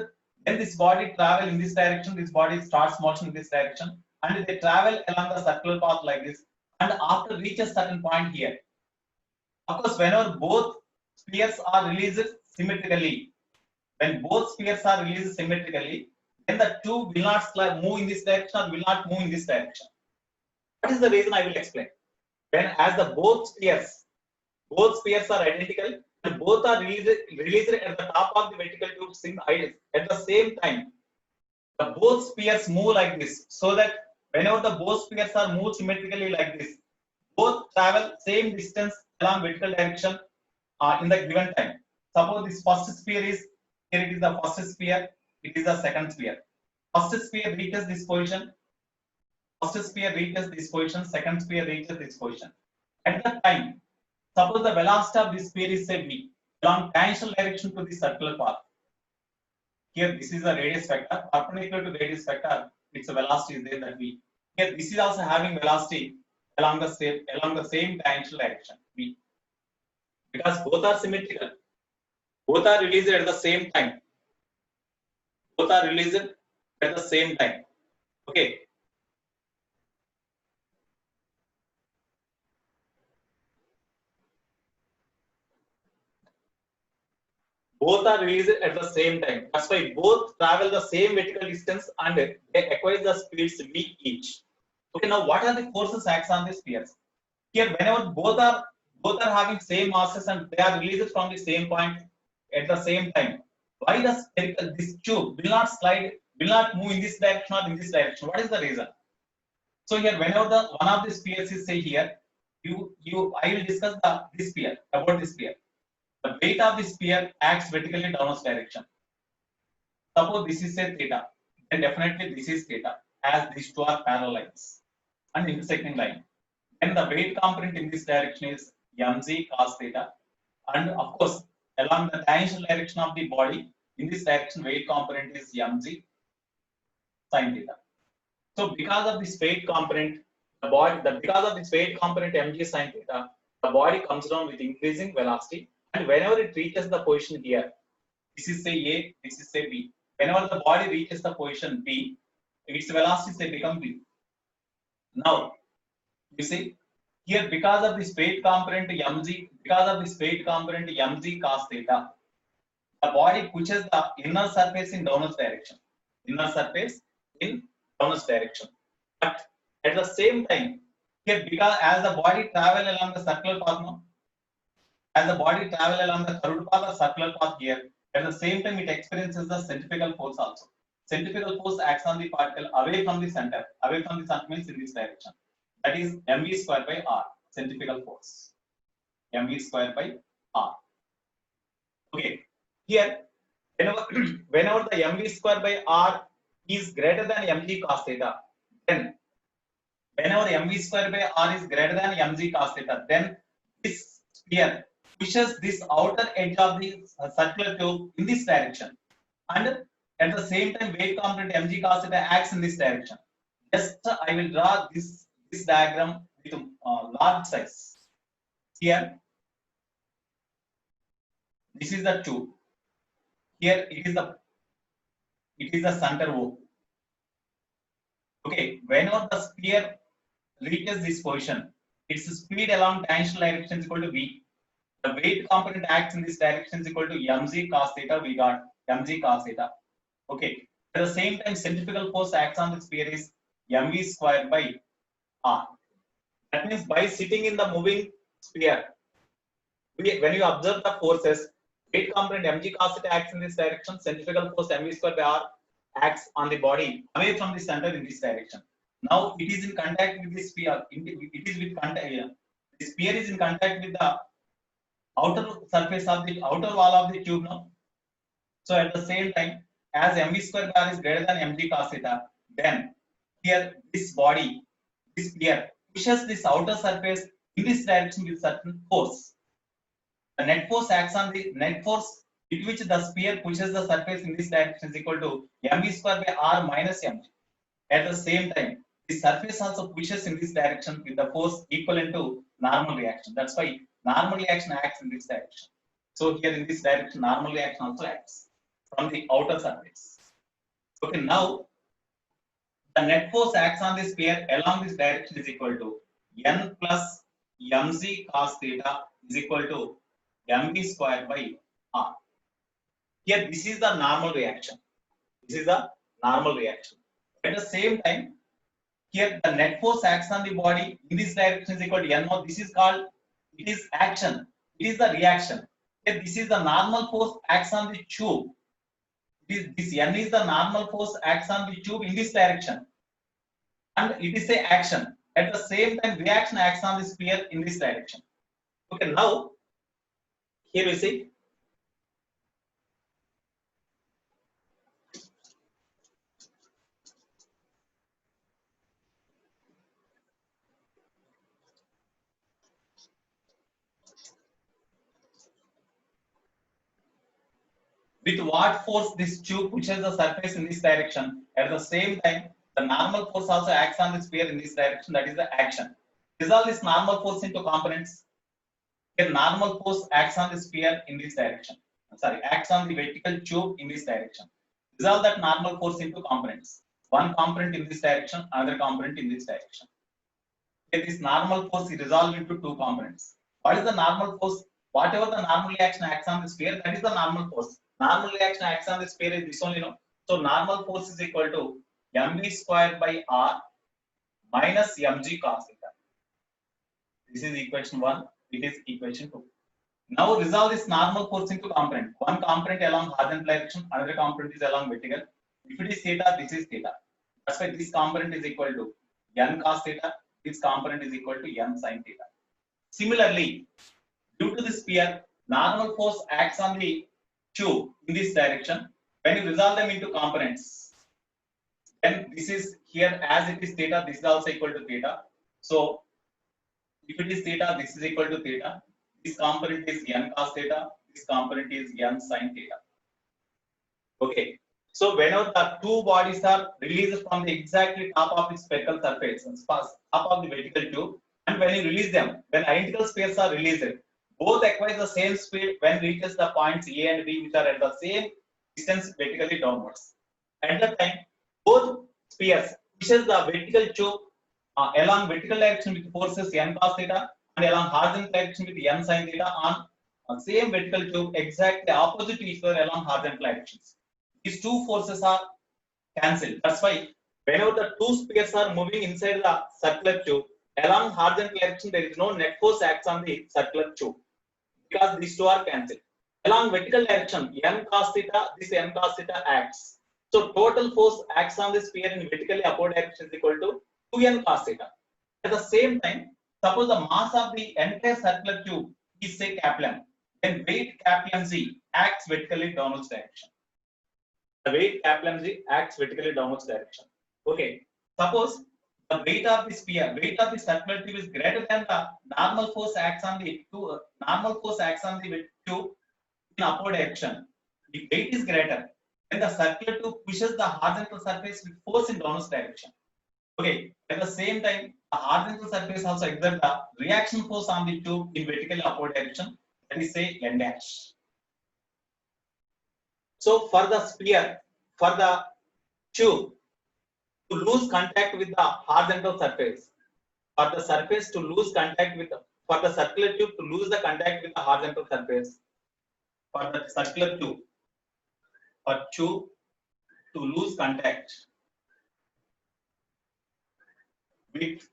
then this body travel in this direction, this body starts motion in this direction, and they travel along the circular path like this, and after reach a certain point here. Of course, whenever both spheres are released symmetrically, when both spheres are released symmetrically, then the tube will not move in this direction or will not move in this direction. What is the reason? I will explain. When as the both spheres are identical and both are released at the top of the vertical tube at the same time, the both spheres move like this, so that whenever the both spheres are moved symmetrically like this, both travel same distance along vertical direction in the given time. Suppose this first sphere is here, it is the first sphere, it is the second sphere. First sphere reaches this position, first sphere reaches this position, second sphere reaches this position. At that time, suppose the velocity of this sphere is say v, along tangential direction to the circular path. Here, this is the radius vector, perpendicular to radius vector, its velocity is there, that v. Here, this is also having velocity along the same tangential direction v, because both are symmetrical. Both are released at the same time. Both are released at the same time. Okay. Both are released at the same time. That's why both travel the same vertical distance and they acquire the speeds v each. Okay, now what are the forces acts on the spheres? Here, whenever both are having same masses and they are released from the same point at the same time, why this tube will not slide, will not move in this direction or in this direction? What is the reason? So here, whenever one of the spheres is say here, I will discuss this sphere, about this sphere. The weight of the sphere acts vertically downwards direction. Suppose this is say theta, then definitely this is theta, as these two are parallel lines and intersecting line. Then the weight component in this direction is mg cos theta, and of course along the tangential direction of the body, in this direction weight component is mg sin theta. So because of this weight component, because of this weight component mg sin theta, the body comes down with increasing velocity, and whenever it reaches the position here, this is say A, this is say B. Whenever the body reaches the position B, its velocity say become V. Now, you see here, because of this weight component mg, cos theta, the body pushes the inner surface in downwards direction. Inner surface in downwards direction. But at the same time, here, because as the body travel along the circular path now, as the body travel along the curved path or circular path here, at the same time it experiences the centrifugal force also. Centrifugal force acts on the particle away from the center. Away from the center means in this direction. That is mv square by r, centrifugal force. mv square by r. Okay. Here, whenever the mv square by r is greater than mg cos theta, then whenever mv square by r is greater than mg cos theta, then this sphere pushes this outer edge of the circular tube in this direction, and at the same time weight component mg cos theta acts in this direction. Just I will draw this diagram with large size. Here, this is the tube. Here it is the center O. Okay, whenever the sphere reaches this position, its speed along tangential direction is equal to v. The weight component acts in this direction is equal to mg cos theta. We got mg cos theta. Okay. At the same time, centrifugal force acts on the sphere is mv squared by r. That means by sitting in the moving sphere, when you observe the forces, weight component mg cos theta acts in this direction, centrifugal force mv squared by r acts on the body away from the center in this direction. Now it is in contact with the sphere. It is with contact. The sphere is in contact with the outer surface of the outer wall of the tube now. So at the same time, as mv square bar is greater than mg cos theta, then here this body, this sphere pushes this outer surface in this direction with certain force. The net force acts on the net force with which the sphere pushes the surface in this direction is equal to mv square by r minus mg. At the same time, the surface also pushes in this direction with the force equivalent to normal reaction. That's why normal reaction acts in this direction. So here in this direction, normal reaction also acts from the outer surface. Okay, now the net force acts on the sphere along this direction is equal to n plus mg cos theta is equal to mv square by r. Here this is the normal reaction. This is the normal reaction. At the same time, here the net force acts on the body in this direction is equal to n. Now this is called, it is action. It is the reaction. Here this is the normal force acts on the tube. This n is the normal force acts on the tube in this direction, and it is a action. At the same time, reaction acts on the sphere in this direction. Okay, now here we see with what force this tube pushes the surface in this direction. At the same time, the normal force also acts on the sphere in this direction. That is the action. Resolve this normal force into components. Here normal force acts on the sphere in this direction. Acts on the vertical tube in this direction. Resolve that normal force into components. One component in this direction, another component in this direction. Here this normal force is resolved into two components. What is the normal force? Whatever the normal reaction acts on the sphere, that is the normal force. Normal reaction acts on the sphere is this only, no? So normal force is equal to mv square by r minus mg cos theta. This is equation 1. It is equation 2. Now resolve this normal force into component. One component along horizontal direction, another component is along vertical. If it is theta, this is theta. That's why this component is equal to n cos theta. This component is equal to n sin theta. Similarly, due to the sphere, normal force acts on the tube in this direction. When you resolve them into components, then this is here as it is theta, this is also equal to theta. So if it is theta, this is equal to theta. This component is n cos theta. This component is n sin theta. Okay. So whenever the two bodies are released from the exactly top of the spherical surface, top of the vertical tube, and when you release them, when identical spheres are released, both acquire the same speed when reaches the points A and B, which are at the same distance vertically downwards. At that time, both spheres pushes the vertical tube along vertical direction with forces n cos theta and along horizontal direction with n sin theta on same vertical tube exactly opposite to each other along horizontal directions. These two forces are cancelled. That's why whenever the two spheres are moving inside the circular tube along horizontal direction, there is no net force acts on the circular tube because these two are cancelled. Along vertical direction, n cos theta, this n cos theta acts. So total force acts on the sphere in vertically upward direction is equal to 2n cos theta. At the same time, suppose the mass of the entire circular tube is say Kaplan, then weight Kaplan z acts vertically downwards direction. The weight Kaplan z acts vertically downwards direction. Okay. Suppose the weight of the sphere, weight of the circular tube is greater than the normal force acts on the tube in upward direction. The weight is greater, then the circular tube pushes the horizontal surface with force in downwards direction. Okay, at the same time, the horizontal surface also exert the reaction force on the tube in vertical upward direction. That is say N dash. So for the sphere, for the tube to lose contact with the horizontal surface, for the surface to lose contact with for the circular tube to lose the contact with the horizontal surface, for the circular tube, for tube to lose contact with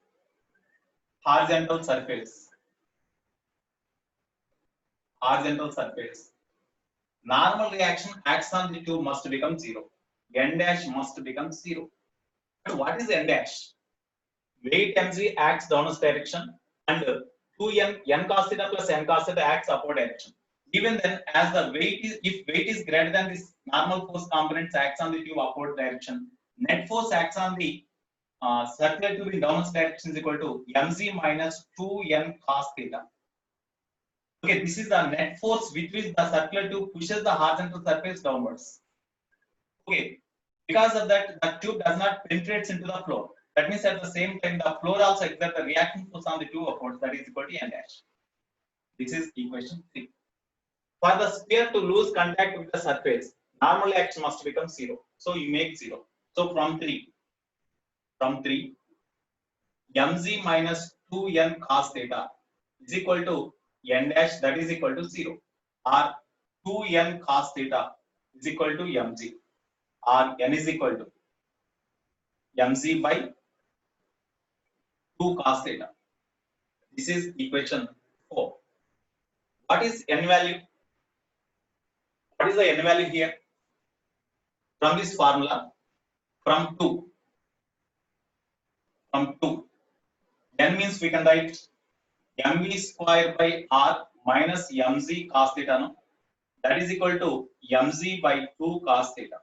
horizontal surface, horizontal surface, normal reaction acts on the tube must become zero. N dash must become zero. But what is N dash? Weight mg acts downwards direction and 2n n cos theta plus n cos theta acts upward direction. Even then, as the weight is, if weight is greater than this normal force components acts on the tube upward direction, net force acts on the circular tube in downwards direction is equal to mg minus 2n cos theta. Okay, this is the net force with which the circular tube pushes the horizontal surface downwards. Okay, because of that, the tube does not penetrate into the floor. That means at the same time, the floor also exerts the reaction force on the tube upwards, that is equal to N dash. This is equation 3. For the sphere to lose contact with the surface, normal action must become 0. So you make 0. So from 3, mg minus 2n cos theta is equal to N dash, that is equal to 0. Or 2n cos theta is equal to mg. Or n is equal to mg by 2 cos theta. This is equation 4. What is n value? What is the n value here? From this formula, from 2. N means we can write mv square by r minus mg cos theta. No? That is equal to mg by 2 cos theta.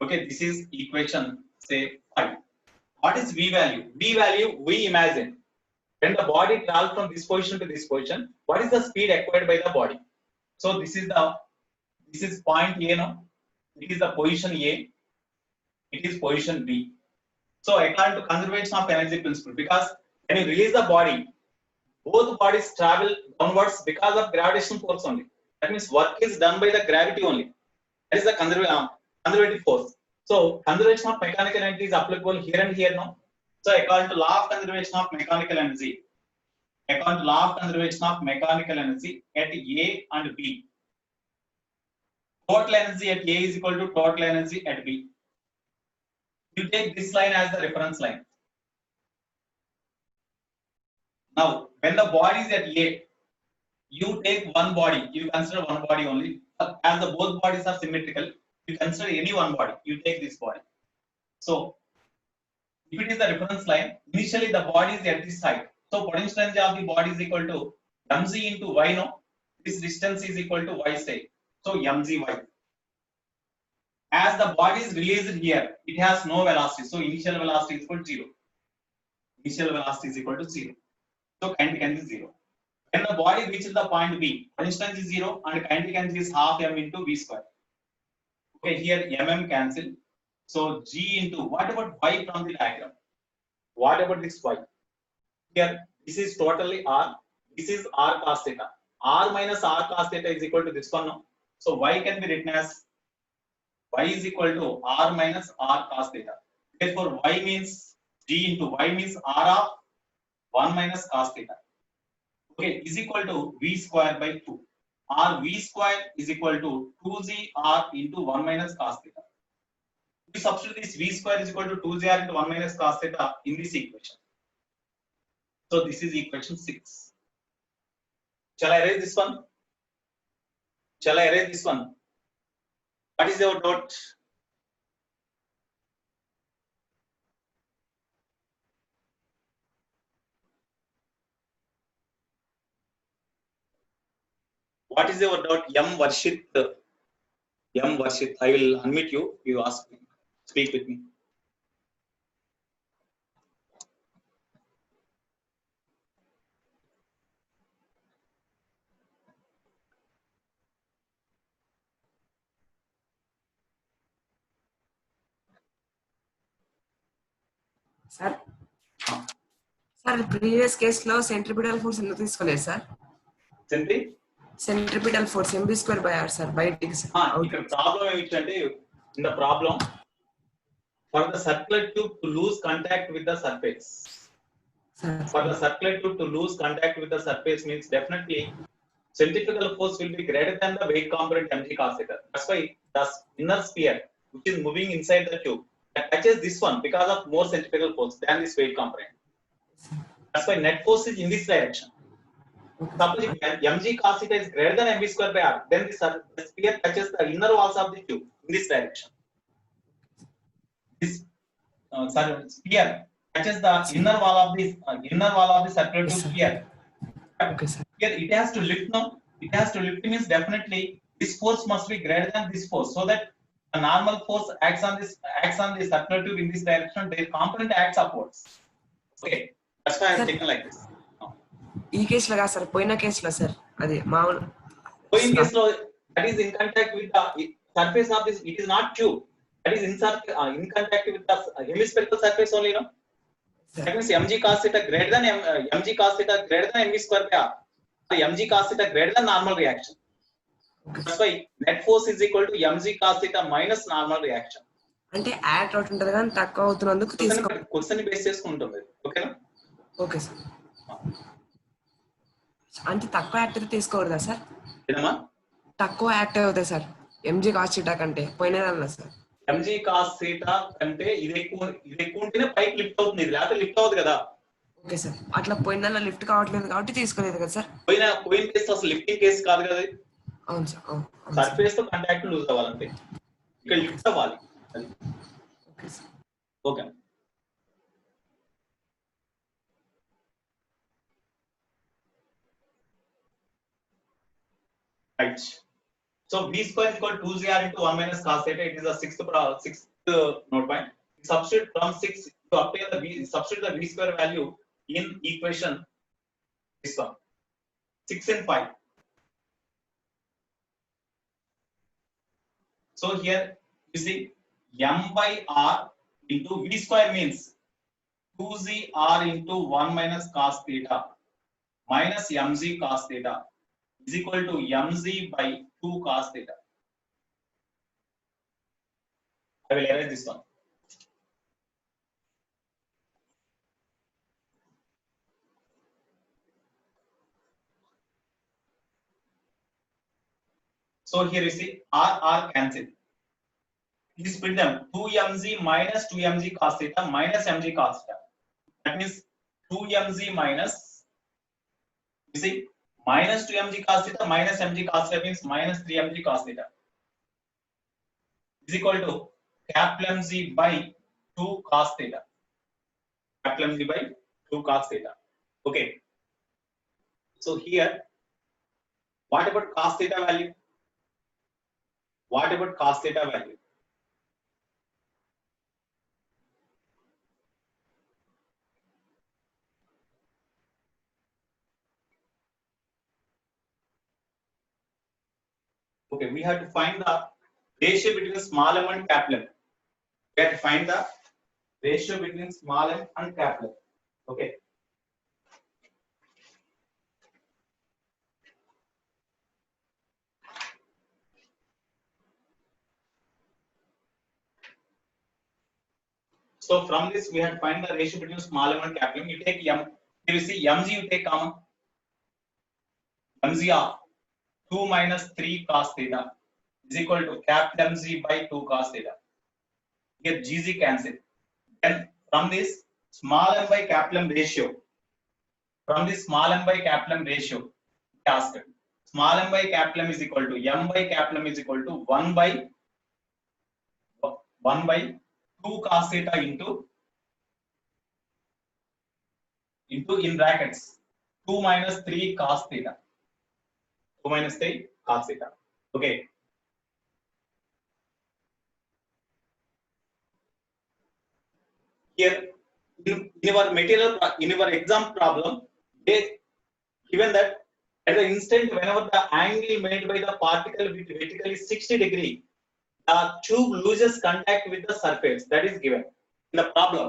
Okay, this is equation say 5. What is v value? V value we imagine. When the body travels from this position to this position, what is the speed acquired by the body? So this is point A, no? It is the position A. It is position B. So according to conservation of energy principle, because when you release the body, both bodies travel downwards because of gravitational force only. That means work is done by the gravity only. That is the conservative force. So conservation of mechanical energy is applicable here and here, no? So according to law of conservation of mechanical energy, according to law of conservation of mechanical energy at A and B, total energy at A is equal to total energy at B. You take this line as the reference line. Now, when the body is at A, you take one body, you consider one body only. As the both bodies are symmetrical, you consider any one body, you take this body. So, if it is the reference line, initially the body is at this side. So, potential energy of the body is equal to mg into y, no? This distance is equal to y say. So, mgy. As the body is released here, it has no velocity. So, initial velocity is equal to 0. Initial velocity is equal to 0. So, kinetic energy is 0. When the body reaches the point B, potential energy is 0 and kinetic energy is half m into v square. Okay, here mm cancel. So g into, what about y from the diagram? What about this y? Here, this is totally r. This is r cos theta. R minus r cos theta is equal to this one. No? So y can be written as y is equal to r minus r cos theta. Therefore, y means g into y means r of 1 minus cos theta. Okay, is equal to v square by 2. Or v square is equal to 2g r into 1 minus cos theta. We substitute this v square is equal to 2g r into 1 minus cos theta in this equation. So this is equation 6. Shall I erase this one? Shall I erase this one? What is your doubt? What is your doubt? M Varshit. M Varshit. I will unmute you. You ask me. Speak with me. Sir sir previous కేసులో centripetal force ఎందుకు తీసుకోలేదు sir? Centripetal force mv²/r sir బయటికి ఇక్కడ problem ఏమిటంటే in the problem for the circular tube to lose contact with the surface. For the circular tube to lose contact with the surface means definitely centrifugal force will be greater than the weight component mg cos theta. That's why the inner sphere which is moving inside the tube that touches this one because of more centrifugal force than this weight component. That's why net force is in this direction. Suppose if mg cos theta is greater than mv²/r, then the sphere touches the inner walls of the tube in this direction. This sphere touches the inner wall of the circular tube here. Okay, sir. Here it has to lift now. It has to lift means definitely this force must be greater than this force, so that the normal force acts on the circular tube in this direction. Their component acts upwards. Okay, that's why I have taken like this. ఈ కేసులో కాదు sir, పోయిన కేసులో sir అది మామూలు So in case law, that is in contact with the surface of this. It is not tube. That is in contact with the hemispherical surface only, no? That means mg cos theta greater than mg cos theta greater than mv²/r. So mg cos theta greater than normal reaction. That's why net force is equal to mg cos theta minus normal reaction. అంటే act out ఉంటుంది కానీ తక్కువ అవుతున్నందుకు తీసుకో. Question base చేసుకుంటుంది. ఓకేనా? Okay sir. అంటే తక్కువ act అయితే తీసుకోకూడదా సార్? ఏదమ్మా? తక్కువ యాక్ట్ అవుతాయి సార్ mg cos theta కంటే పోయినదన్నా సార్. mg cos theta అంటే ఇది ఎక్కువ ఉంటేనే పైకి లిఫ్ట్ అవుతుంది, ఇది లేకపోతే లిఫ్ట్ అవుతుంది కదా. Okay sir. అట్లా పోయిన లిఫ్ట్ కావట్లేదు కాబట్టి తీసుకోలేదు కదా సార్. పోయిన కేసు అసలు లిఫ్టింగ్ కేసు కాదు కదా. అవును సార్. సర్ఫేస్ తో కాంటాక్ట్ లూజ్ అవ్వాలంటే ఇక్కడ లిఫ్ట్ అవ్వాలి. Okay sir. Okay. Right. So v square is equal to 2gr into 1 minus cos theta. It is the sixth note point. Substitute from 6 to obtain the substitute the v square value in equation this one. 6 and 5. So here you see m by r into v square means 2gr into 1 minus cos theta minus mg cos theta is equal to mg by 2 cos theta. I will erase this one. So here you see r cancel. Please split them. 2mg minus 2mg cos theta minus mg cos theta. That means 2mg minus, you see, minus 2mg cos theta minus mg cos theta means minus 3mg cos theta is equal to capital mg by 2 cos theta. Capital mg by 2 cos theta. Okay. So here, what about cos theta value? What about cos theta value? Okay, we have to find the ratio between small m and capital M. We have to find the ratio between small m and capital M. Okay. So from this we have to find the ratio between small m and capital M. You take m. Here you see mg, you take common. Mg of 2 minus 3 cos theta is equal to capital mg by 2 cos theta. Here gg cancel. Then from this small m by capital M ratio, from this small m by capital M ratio, asked small m by capital M is equal to m by capital M is equal to 1 by 2 cos theta into in brackets 2 minus 3 cos theta. 2 minus 3 cos theta. Okay. Here in our exam problem, they given that at the instant whenever the angle made by the particle with vertically 60 degree, the tube loses contact with the surface. That is given in the problem.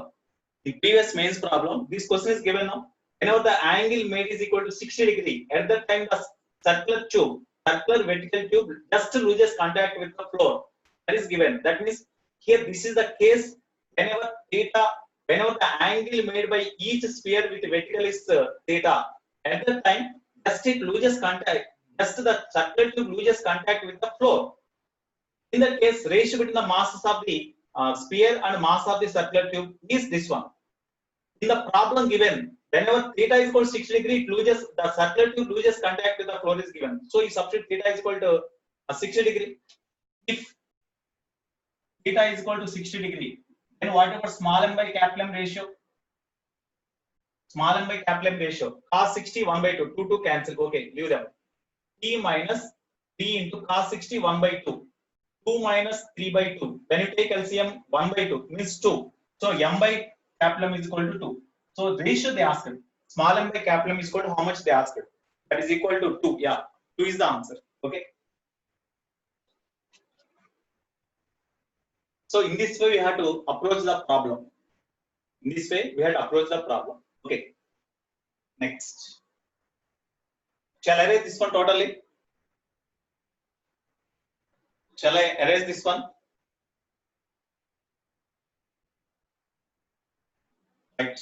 The previous mains problem, this question is given now. Whenever the angle made is equal to 60 degree, at that time the circular vertical tube just loses contact with the floor. That is given. That means here this is the case whenever the angle made by each sphere with vertical is theta. At that time, just it loses contact. Just the circular tube loses contact with the floor. In that case, ratio between the masses of the sphere and mass of the circular tube is this one. In the problem given, whenever theta is equal to 60 degree, the circular tube loses contact with the floor is given. So you substitute theta is equal to 60 degree. If theta is equal to 60 degree, then whatever small m by capital M ratio, small m by capital M ratio, cos 60 1 by 2, 2 cancel. Okay, leave them. T minus 3 into cos 60 1 by 2. 2 minus 3 by 2. When you take LCM, 1 by 2 means 2. So m by capital M is equal to 2. So ratio they asked. Small m by capital M is equal to how much they asked. That is equal to 2. Yeah, 2 is the answer. Okay. So in this way we have to approach the problem. In this way we have to approach the problem. Okay. Next. Shall I erase this one totally? Shall I erase this one? Right.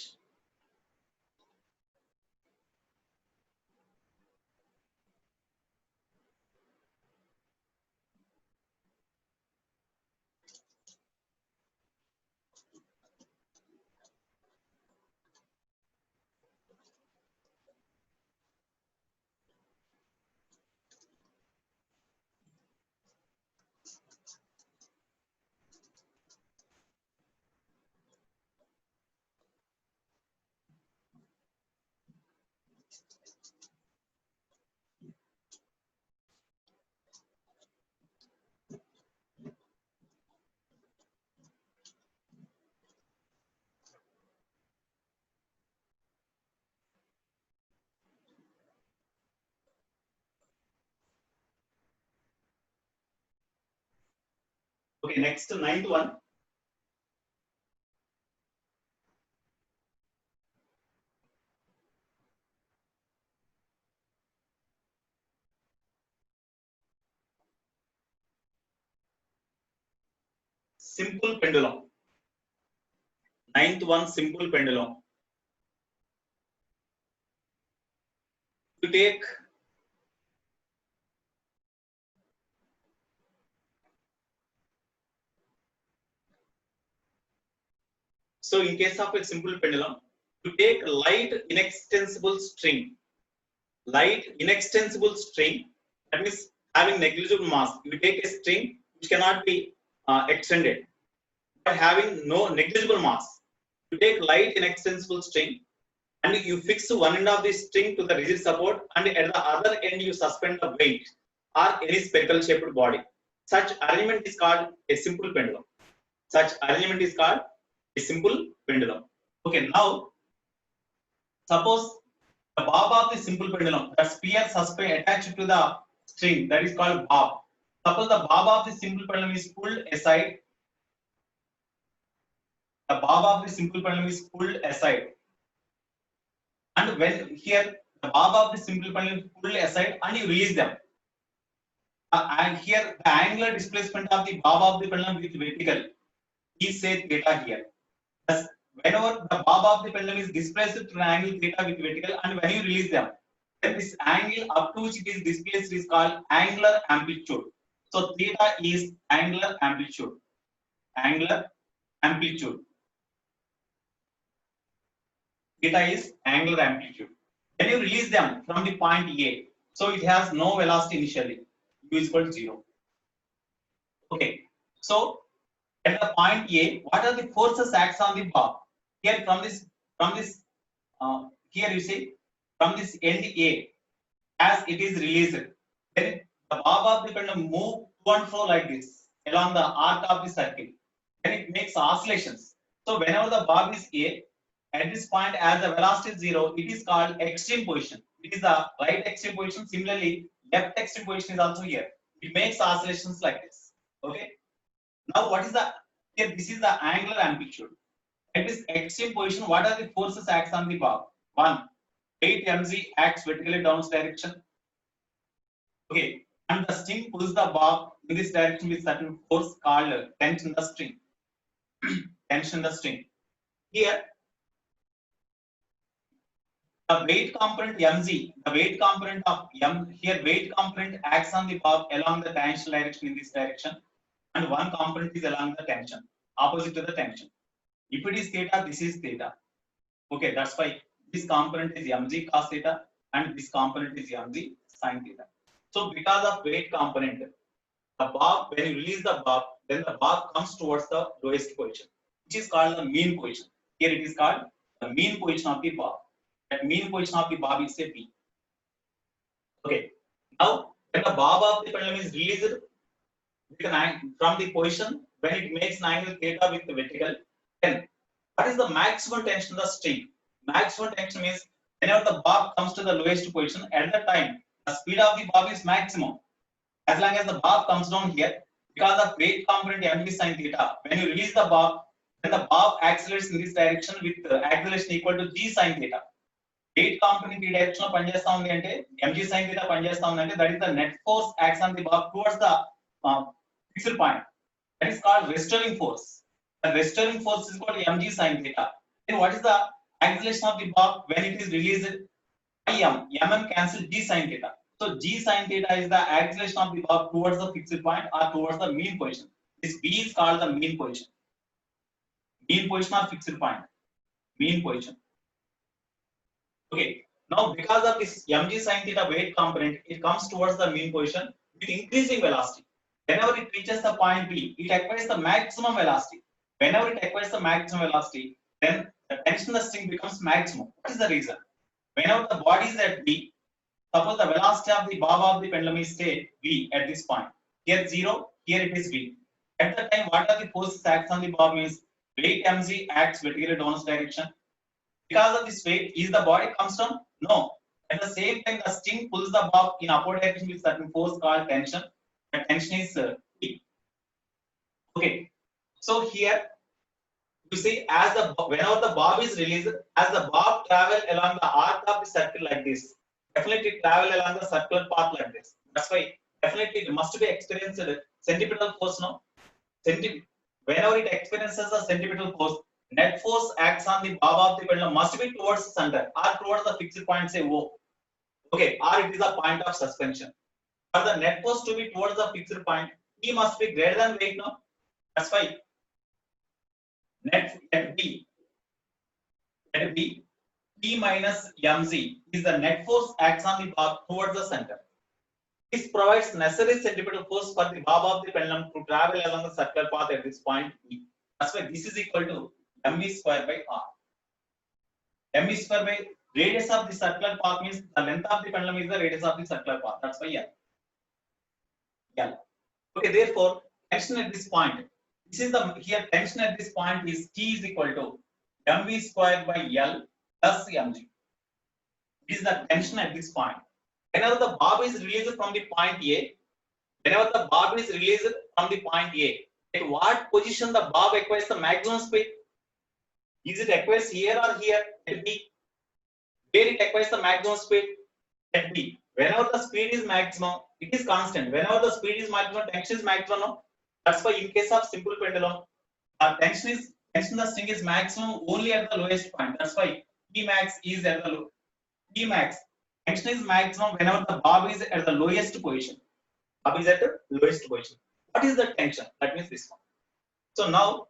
Okay, next ninth one. Simple pendulum. Ninth one, simple pendulum. To take so in case of a simple pendulum, to take light inextensible string, that means having negligible mass. You take a string which cannot be extended, but having no negligible mass. You take light inextensible string and you fix one end of the string to the rigid support, and at the other end you suspend the weight or any spherical shaped body. Such arrangement is called a simple pendulum. Okay, now suppose the bob of the simple pendulum, the sphere attached to the string, that is called bob. Suppose the bob of the simple pendulum is pulled aside. The bob of the simple pendulum is pulled aside. And when here the bob of the simple pendulum is pulled aside and you release them. And here the angular displacement of the bob of the pendulum with vertical is say theta here. Thus, whenever the bob of the pendulum is displaced to an angle theta with vertical, and when you release them, then this angle up to which it is displaced is called angular amplitude. So theta is angular amplitude. Theta is angular amplitude. When you release them from the point A, so it has no velocity initially. U is equal to 0. Okay. So at the point A, what are the forces acts on the bob? Here here you see from this end A, as it is released, then the bob of the pendulum move to and fro like this along the arc of the circle. Then it makes oscillations. So whenever the bob is A, at this point as the velocity is 0, it is called extreme position. It is the right extreme position. Similarly, left extreme position is also here. It makes oscillations like this. Okay. Now what is the here? This is the angular amplitude. At this extreme position, what are the forces acts on the bob? One, weight mg acts vertically downwards direction. Okay, and the string pulls the bob in this direction with certain force called tension in the string. Tension in the string. Here, the weight component mg, the weight component of m, here weight component acts on the bob along the tangential direction in this direction, and one component is along the tension, opposite to the tension. If it is theta, this is theta. Okay, that's why this component is mg cos theta and this component is mg sin theta. So because of weight component, the bob, when you release the bob, then the bob comes towards the lowest position, which is called the mean position. Here it is called the mean position of the bob. That mean position of the bob is a P. Okay. Now, when the bob of the pendulum is released from the position, when it makes an angle theta with the vertical, then what is the maximum tension of the string? Maximum tension means whenever the bob comes to the lowest position, at that time, the speed of the bob is maximum. As long as the bob comes down here, because of weight component mg sin theta, when you release the bob, then the bob accelerates in this direction with acceleration equal to g sin theta. Weight component ఈ direction లో పనిచేస్తా ఉంది అంటే mg sin theta పనిచేస్తా ఉంది అంటే that is the net force acts on the bob towards the fixed point. That is called restoring force. The restoring force is called mg sin theta. Then what is the acceleration of the bob when it is released? Im. Mm cancel g sin theta. So g sin theta is the acceleration of the bob towards the fixed point or towards the mean position. This b is called the mean position. Mean position or fixed point. Mean position. Okay. Now because of this mg sin theta weight component, it comes towards the mean position with increasing velocity. Whenever it reaches the point B, it acquires the maximum velocity. Whenever it acquires the maximum velocity, then the tension in the string becomes maximum. What is the reason? Whenever the body is at B, suppose the velocity of the bob of the pendulum is say V at this point. Here 0, here it is V. At that time, what are the forces acts on the bob means weight mg acts vertically downwards direction. Because of this weight, is the body comes down? No. At the same time, the string pulls the bob in upward direction with certain force called tension. The tension is P. Okay. So here you see, as the whenever the bob is released, as the bob travel along the arc of the circle like this, definitely travel along the circular path like this. That's why definitely it must be experienced centripetal force. No, whenever it experiences a centripetal force, net force acts on the bob of the pendulum must be towards the center or towards the fixed point, say O. Okay, or it is a point of suspension. For the net force to be towards the fixed point, E must be greater than weight. No, that's why net at B P minus mg is the net force acts on the bob towards the center. This provides necessary centripetal force for the bob of the pendulum to travel along the circular path at this point E. That's why this is equal to mv square by r. mv square by radius of the circular path means the length of the pendulum is the radius of the circular path. That's why L. Okay, therefore tension at this point. This is the here tension at this point is T is equal to mv square by L plus mg. This is the tension at this point. Whenever the bob is released from the point A, at what position the bob acquires the maximum speed? Is it acquires here or here? At B. Where it acquires the maximum speed? At B. Whenever the speed is maximum, it is constant. Whenever the speed is maximum, tension is maximum. No? That's why in case of simple pendulum, tension the string is maximum only at the lowest point. That's why Tmax is at the low. Tmax tension is maximum whenever the bob is at the lowest position. Bob is at the lowest position. What is the tension? That means this one. So now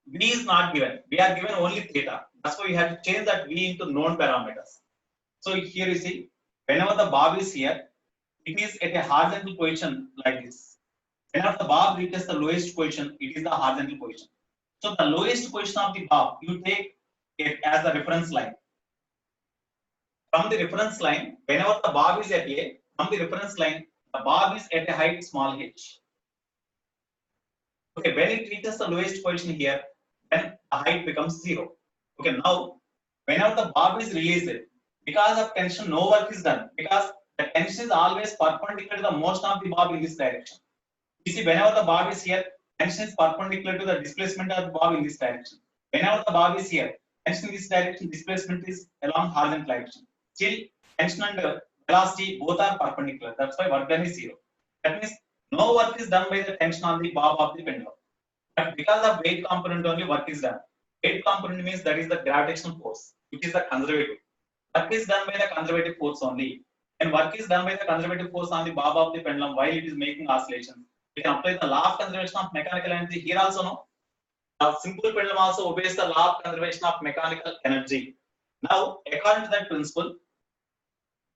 V is not given. We are given only theta. That's why we have to change that V into known parameters. So here you see, whenever the bob is here, it is at a horizontal position like this. Whenever the bob reaches the lowest position, it is the horizontal position. So the lowest position of the bob, you take it as the reference line. From the reference line, whenever the bob is at A, from the reference line, the bob is at a height small h. Okay, when it reaches the lowest position here, then the height becomes 0. Okay, now whenever the bob is released, because of tension, no work is done because the tension is always perpendicular to the motion of the bob in this direction. You see, whenever the bob is here, tension is perpendicular to the displacement of the bob in this direction. Whenever the bob is here, tension in this direction, displacement is along horizontal direction. Still, tension and velocity both are perpendicular. That's why work done is 0. That means no work is done by the tension on the bob of the pendulum. But because of weight component only work is done. Weight component means that is the gravitational force, which is the conservative. Work is done by the conservative force only. And work is done by the conservative force on the bob of the pendulum while it is making oscillations. We can apply the law of conservation of mechanical energy here also. No, a simple pendulum also obeys the law of conservation of mechanical energy. Now, according to that principle,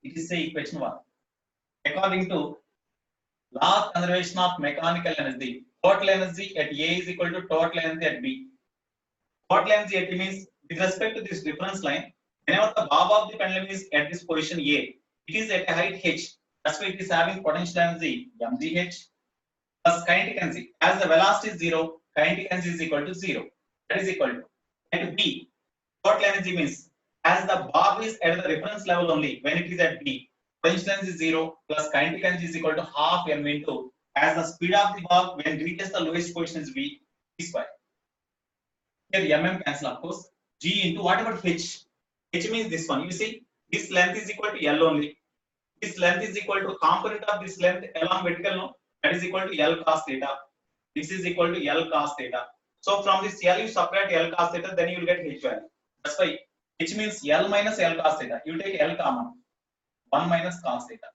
it is say equation 1. According to law of conservation of mechanical energy, total energy at A is equal to total energy at B. Total energy at B means with respect to this reference line, whenever the bob of the pendulum is at this position A, it is at a height h. That's why it is having potential energy mgh plus kinetic energy. As the velocity is 0, kinetic energy is equal to 0. That is equal to. At B, total energy means as the bob is at the reference level only, when it is at B, potential energy is 0 plus kinetic energy is equal to half m into as the speed of the bob when it reaches the lowest position is v square. Here mm cancel, of course. G into what about h? H means this one. You see, this length is equal to L only. This length is equal to component of this length along vertical, no? That is equal to L cos theta. This is equal to L cos theta. So from this L you subtract L cos theta, then you will get H value. That's why H means L minus L cos theta. You take L common. 1 minus cos theta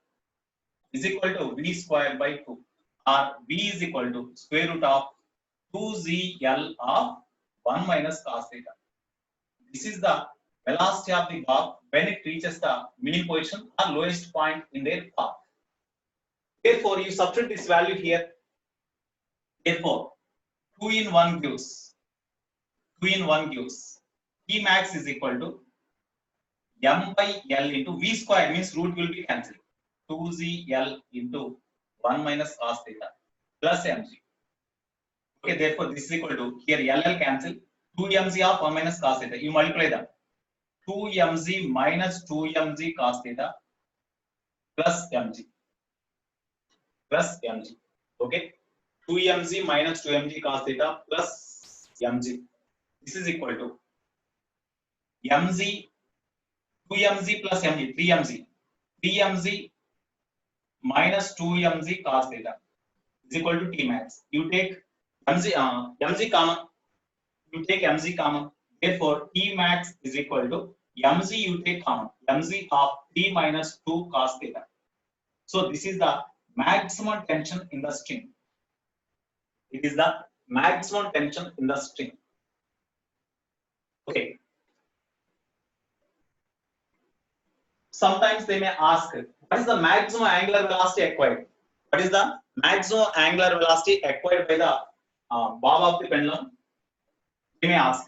is equal to V square by 2. Or V is equal to square root of 2ZL of 1 minus cos theta. This is the velocity of the bob when it reaches the mean position or lowest point in their path. Therefore, you substitute this value here. Therefore, 2 in 1 gives P max is equal to m by L into V square means root will be cancelled. 2ZL into 1 minus cos theta plus mg. Okay, therefore this is equal to here LL cancel 2mg of 1 minus cos theta. You multiply them. 2mg minus 2mg cos theta plus mg. Okay, 2mg minus 2mg cos theta plus mg. This is equal to mg 2mg plus mg 3mg minus 2mg cos theta is equal to T max. You take mg common. You take mg common. Therefore, T max is equal to mg you take common. Mg of 3 minus 2 cos theta. So this is the maximum tension in the string. It is the maximum tension in the string. Okay. Sometimes they may ask, what is the maximum angular velocity acquired? What is the maximum angular velocity acquired by the bob of the pendulum? They may ask.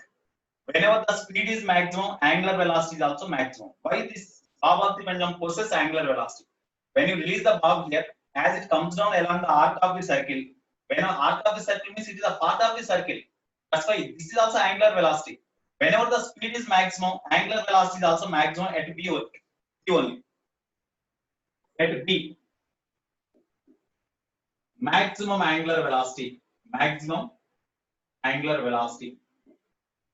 Whenever the speed is maximum, angular velocity is also maximum. Why this bob of the pendulum possesses angular velocity? When you release the bob here, as it comes down along the arc of the circle, when an arc of the circle means it is a part of the circle. That's why this is also angular velocity. Whenever the speed is maximum, angular velocity is also maximum at B only. At B, maximum angular velocity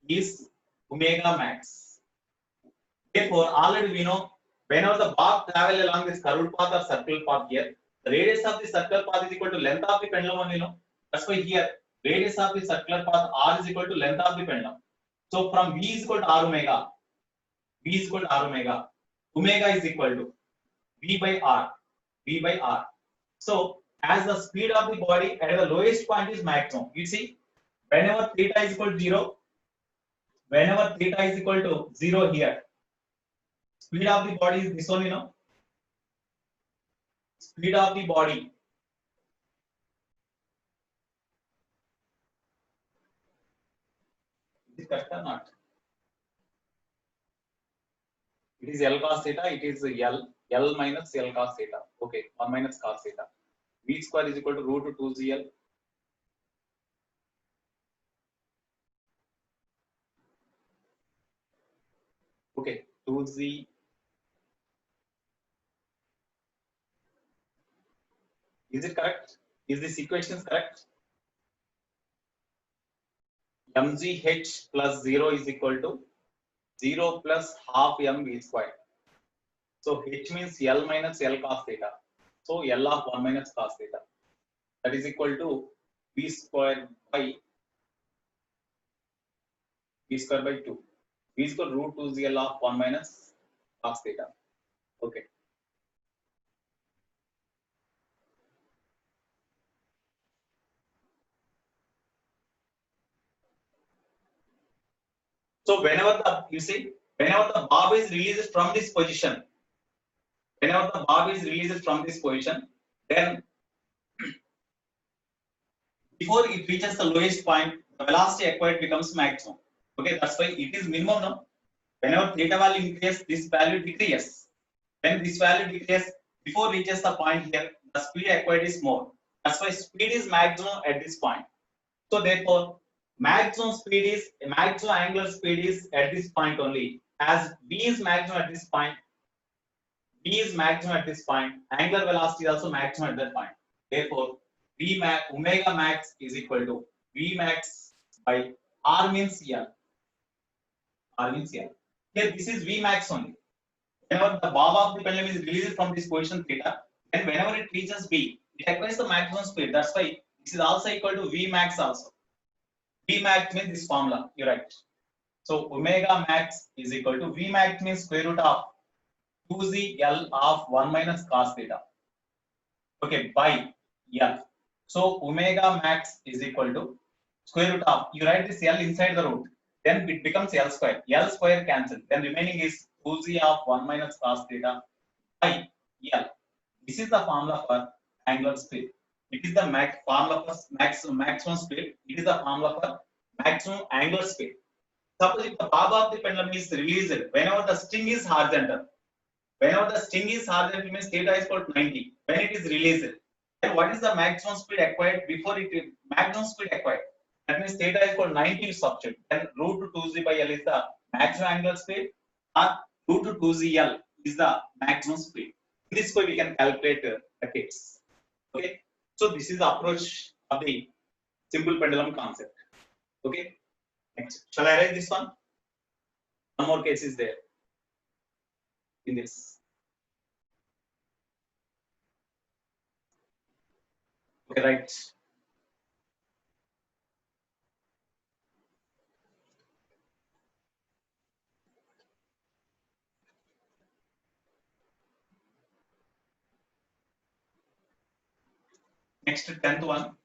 is omega max. Therefore, already we know whenever the bob travel along this curved path or circular path here, the radius of the circular path is equal to length of the pendulum only, you know. That's why here radius of the circular path r is equal to length of the pendulum. So from V is equal to r omega. Omega is equal to V by R. So as the speed of the body at the lowest point is maximum, you see, whenever theta is equal to 0 here, speed of the body is this only, you know. Speed of the body is correct or not? It is L cos theta, it is L minus L cos theta. Okay, 1 minus cos theta. V square is equal to root 2ZL. Okay, 2Z. Is it correct? Is this equation correct? mgh plus 0 is equal to 0 plus half mv square. So h means L minus L cos theta. So L of 1 minus cos theta. That is equal to v square by 2. V square root 2 is L of 1 minus cos theta. Okay. So whenever the bob is released from this position, then before it reaches the lowest point, the velocity acquired becomes maximum. Okay, that's why it is minimum now. Whenever theta value increases, this value decreases. When this value decreases, before reaches the point here, the speed acquired is more. That's why speed is maximum at this point. So therefore, maximum angular speed is at this point only. As v is maximum at this point, angular velocity is also maximum at that point. Therefore, omega max is equal to v max by r means L. Here this is v max only. Whenever the bob of the pendulum is released from this position theta, then whenever it reaches v, it acquires the maximum speed. That's why this is also equal to v max also. V max means this formula, you're right. So omega max is equal to V max means square root of 2z L of 1 minus cos theta. Okay, by L. So omega max is equal to square root of, you write this L inside the root, then it becomes L square. L square cancelled. Then remaining is 2z of 1 minus cos theta by L. This is the formula for angular speed. It is the formula for maximum speed. It is the formula for maximum angular speed. Suppose if the bob of the pendulum is released whenever the sting is horizontal. Whenever the sting is horizontal means theta is equal to 90. When it is released, then what is the maximum speed acquired before it is maximum speed acquired? That means theta is equal to 90 substitute. Then root 2z by L is the maximum angular speed, or root 2z L is the maximum speed. In this way we can calculate the case. Okay, so this is the approach of the simple pendulum concept. Okay, next, shall I write this one? One more case is there in this. Okay, right. Next, 10th one.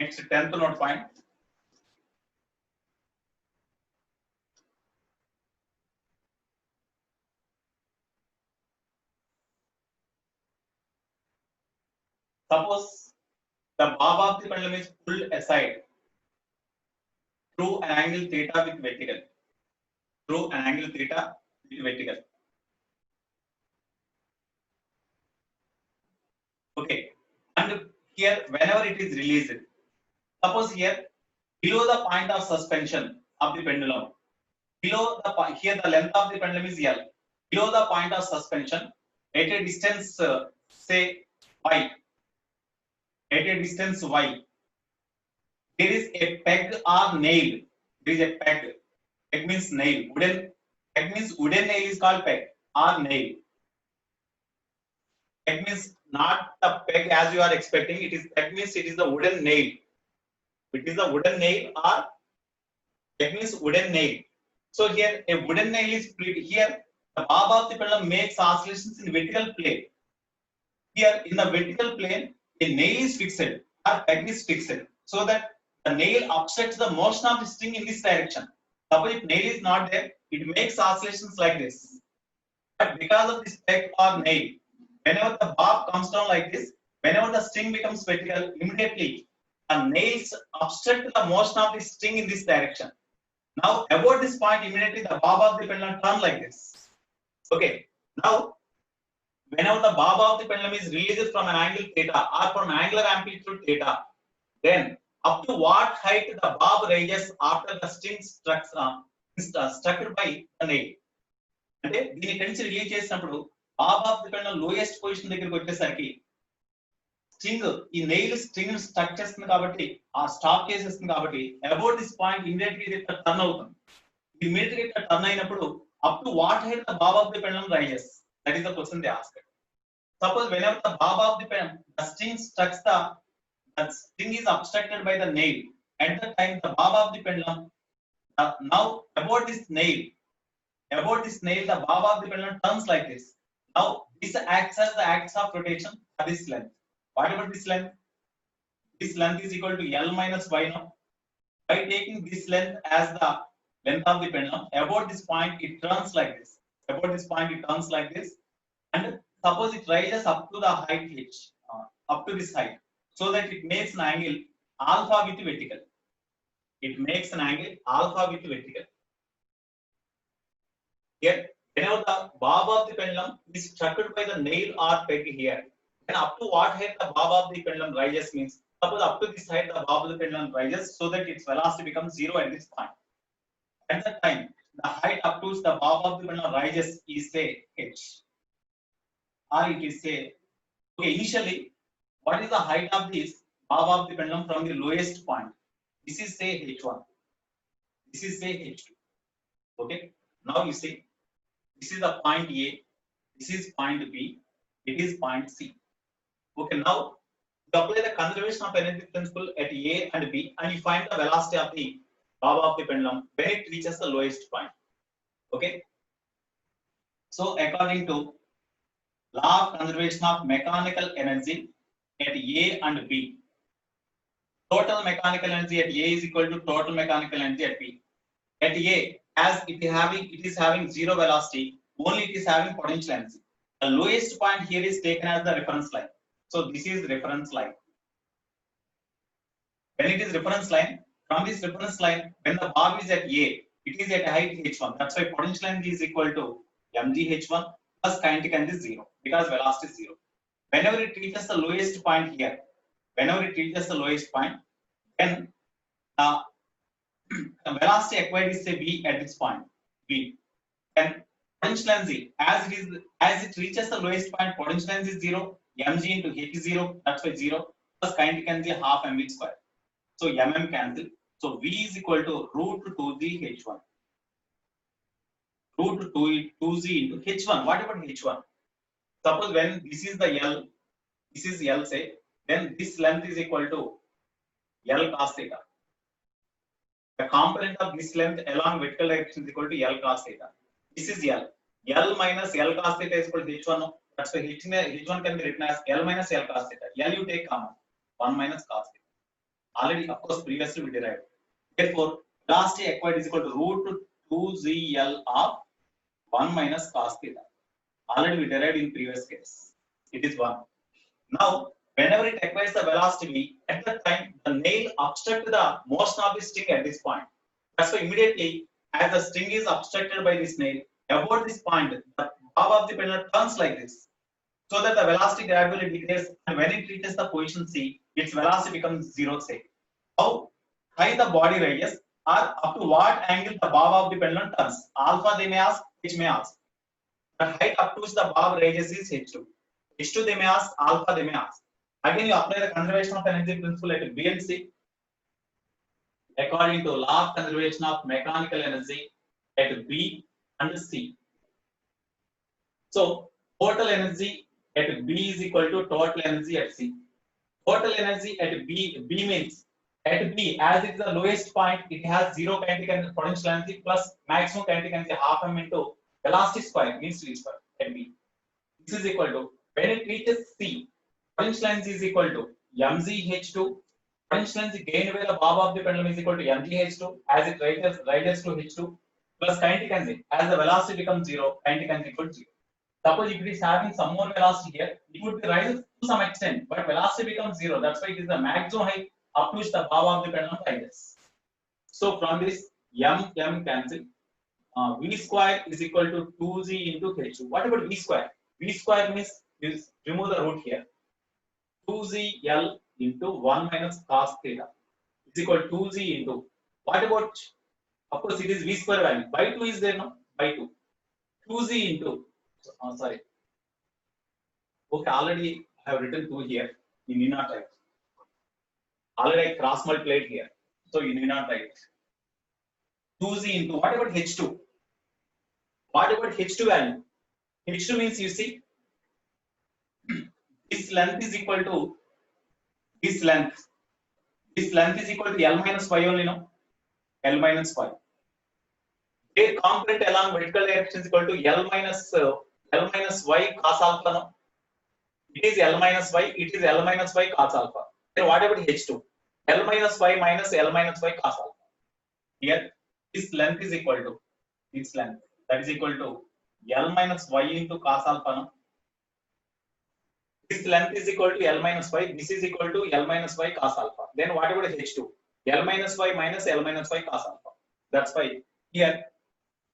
Next, 10th note point. Suppose the bob of the pendulum is pulled aside through an angle theta with vertical. Okay, and here whenever it is released, suppose here below the point of suspension of the pendulum, below the point, here the length of the pendulum is L. Below the point of suspension, at a distance say y, there is a peg or nail. There is a peg. Peg means nail. Wooden. Peg means wooden nail is called peg or nail. Peg means not the peg as you are expecting. It is peg means it is the wooden nail. It is the wooden nail or peg means wooden nail. So here a wooden nail is split. Here the bob of the pendulum makes oscillations in vertical plane. Here in the vertical plane, a nail is fixed or peg is fixed, so that the nail upsets the motion of the string in this direction. Suppose if nail is not there, it makes oscillations like this. But because of this peg or nail, whenever the bob comes down like this, whenever the string becomes vertical, immediately the nails obstruct the motion of the string in this direction. Now about this point, immediately the bob of the pendulum turn like this. Okay. Now whenever the bob of the pendulum is released from an angle theta or from angular amplitude theta, then up to what height the bob raises after the string struck by the nail. అంటే దీని ఇక్కడి నుంచి release చేసినప్పుడు Bob of the పెండలం lowest position దగ్గరికి వచ్చేసరికి string ఈ nail string struck చేస్తుంది కాబట్టి ఆ స్టాప్ చేసేస్తుంది కాబట్టి అబౌట్ దిస్ పాయింట్ ఇమిడియట్లీ ఇది టర్న్ అవుతుంది. ఇమిడియట్లీ ఇట్లా టర్న్ అయినప్పుడు up to what height the bob of the pendulum rises, that is the question they asked. Suppose whenever the bob of the pendulum, the string struck the string is obstructed by the nail. At the time, the bob of the pendulum, now about this nail, the bob of the pendulum turns like this. Now this acts as the axis of rotation for this length. What about this length? This length is equal to L minus Y now. By taking this length as the length of the pendulum, about this point it turns like this. About this point it turns like this, and suppose it rises up to the height h, up to this height, so that it makes an angle alpha with vertical. It makes an angle alpha with vertical. Here, whenever the bob of the pendulum is struck by the nail or peg here, then up to what height the bob of the pendulum rises means, suppose up to this height the bob of the pendulum rises, so that its velocity becomes 0 at this point. At that time, the height up to the bob of the pendulum rises is say h. Or it is say, okay, initially, what is the height of this bob of the pendulum from the lowest point? This is say h1. This is say h2. Okay. Now you see, this is the point A. This is point B. It is point C. Okay. Now you apply the conservation of energy principle at A and B, and you find the velocity of the bob of the pendulum when it reaches the lowest point. Okay. So according to law of conservation of mechanical energy at A and B, total mechanical energy at A is equal to total mechanical energy at B. At A, as it is having zero velocity, only it is having potential energy. The lowest point here is taken as the reference line. So this is reference line. When it is reference line, from this reference line, when the bob is at A, it is at height h1. That's why potential energy is equal to mgh1 plus kinetic energy is 0, because velocity is 0. Whenever it reaches the lowest point here, then the velocity acquired is say v at this point, v. Then potential energy, as it reaches the lowest point, potential energy is 0, mg into h is 0, that's why 0, plus kinetic energy half mv square. So mm cancel. So v is equal to root 2g h1. Root 2z into h1. What about h1? Suppose when this is the L, this is L say, then this length is equal to L cos theta. The component of this length along vertical direction is equal to L cos theta. This is L. L minus L cos theta is equal to h1. That's why h1 can be written as L minus L cos theta. L you take common, 1 minus cos theta. Already, of course, previously we derived. Therefore, velocity acquired is equal to root 2zl of 1 minus cos theta. Already we derived in previous case. It is 1. Now, whenever it acquires the velocity v, at that time the nail obstructs the motion of the string at this point. That's why immediately, as the string is obstructed by this nail, about this point, the bob of the pendulum turns like this, so that the velocity gradually decreases, and when it reaches the position C, its velocity becomes 0. Say, how high the body radius, or up to what angle the bob of the pendulum turns? Alpha they may ask, h may ask. The height up to which the bob radius is h2. h2 they may ask, alpha they may ask. Again, you apply the conservation of energy principle at B and C. According to law of conservation of mechanical energy at B and C. So, total energy at B is equal to total energy at C. Total energy at B means at B, as it is the lowest point, it has 0 kinetic and potential energy plus maximum kinetic energy half m into velocity square means v square at B. This is equal to, when it reaches C, potential energy is equal to mgh2. Potential energy gained by the bob of the pendulum is equal to mgh2 as it rises to h2 plus kinetic energy, as the velocity becomes 0, kinetic energy equal to 0. Suppose if it is having some more velocity here, it would be rises to some extent, but velocity becomes zero. That's why it is the maximum height up to which the bow of the pendulum rises. So from this m cancel. V square is equal to 2z into h2. What about V square? V square means is remove the root here. 2zl into 1 minus cos theta is equal to 2z into. What about? Of course, it is V square value. By 2 is there no? By 2. 2z into. Sorry. Okay, already I have written 2 here. You need not write. Already I cross multiplied here. So you need not write. 2z into. What about h2? What about h2 value? H2 means you see this length is equal to this length. This length is equal to L minus y only, no? L minus y. Their component along vertical direction is equal to L minus y cos alpha, no? It is L minus y, it is L minus y cos alpha. Then what about h2? L minus y minus L minus y cos alpha. Here, this length is equal to this length. That is equal to L minus y into cos alpha, no? This length is equal to L minus y. This is equal to L minus y cos alpha. Then what about h2? L minus y minus L minus y cos alpha. That's why here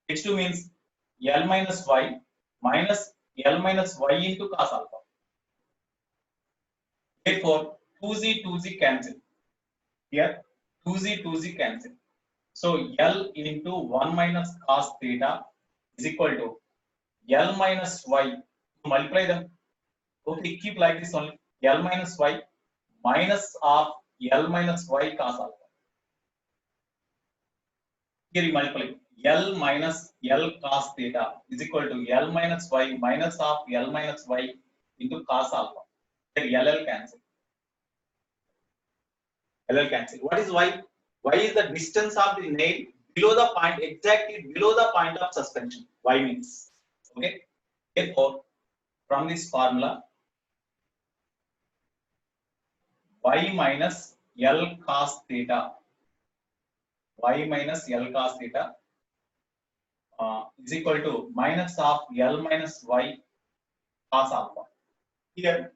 h2 means L minus y minus L minus y into cos alpha. Therefore, 2z cancel. Here 2z cancel. So L into 1 minus cos theta is equal to L minus y. Multiply them. Okay, keep like this only. L minus y minus of L minus y cos alpha. Here you multiply. L minus L cos theta is equal to L minus y minus of L minus y into cos alpha. Here LL cancel. LL cancel. What is y? Y is the distance of the nail below the point, exactly below the point of suspension. Y means. Okay. Therefore, from this formula, y minus L cos theta, y minus L cos theta is equal to minus of L minus y cos alpha. Here,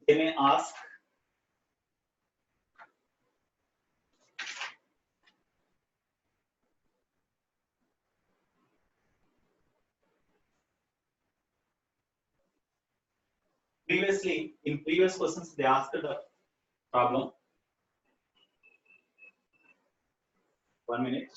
they may ask, previously, in previous questions, they asked the problem. 1 minute.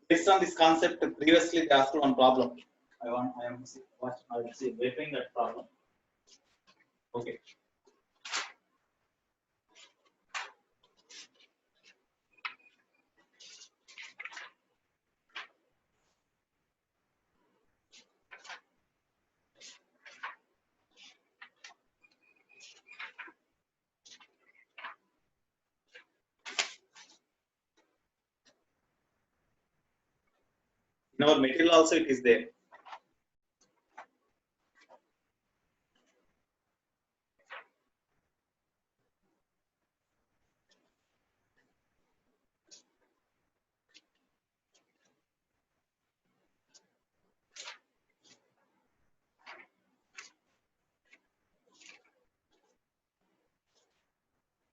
Based on this concept, previously they asked one problem. I am waiting that problem. Okay. In our material also it is there.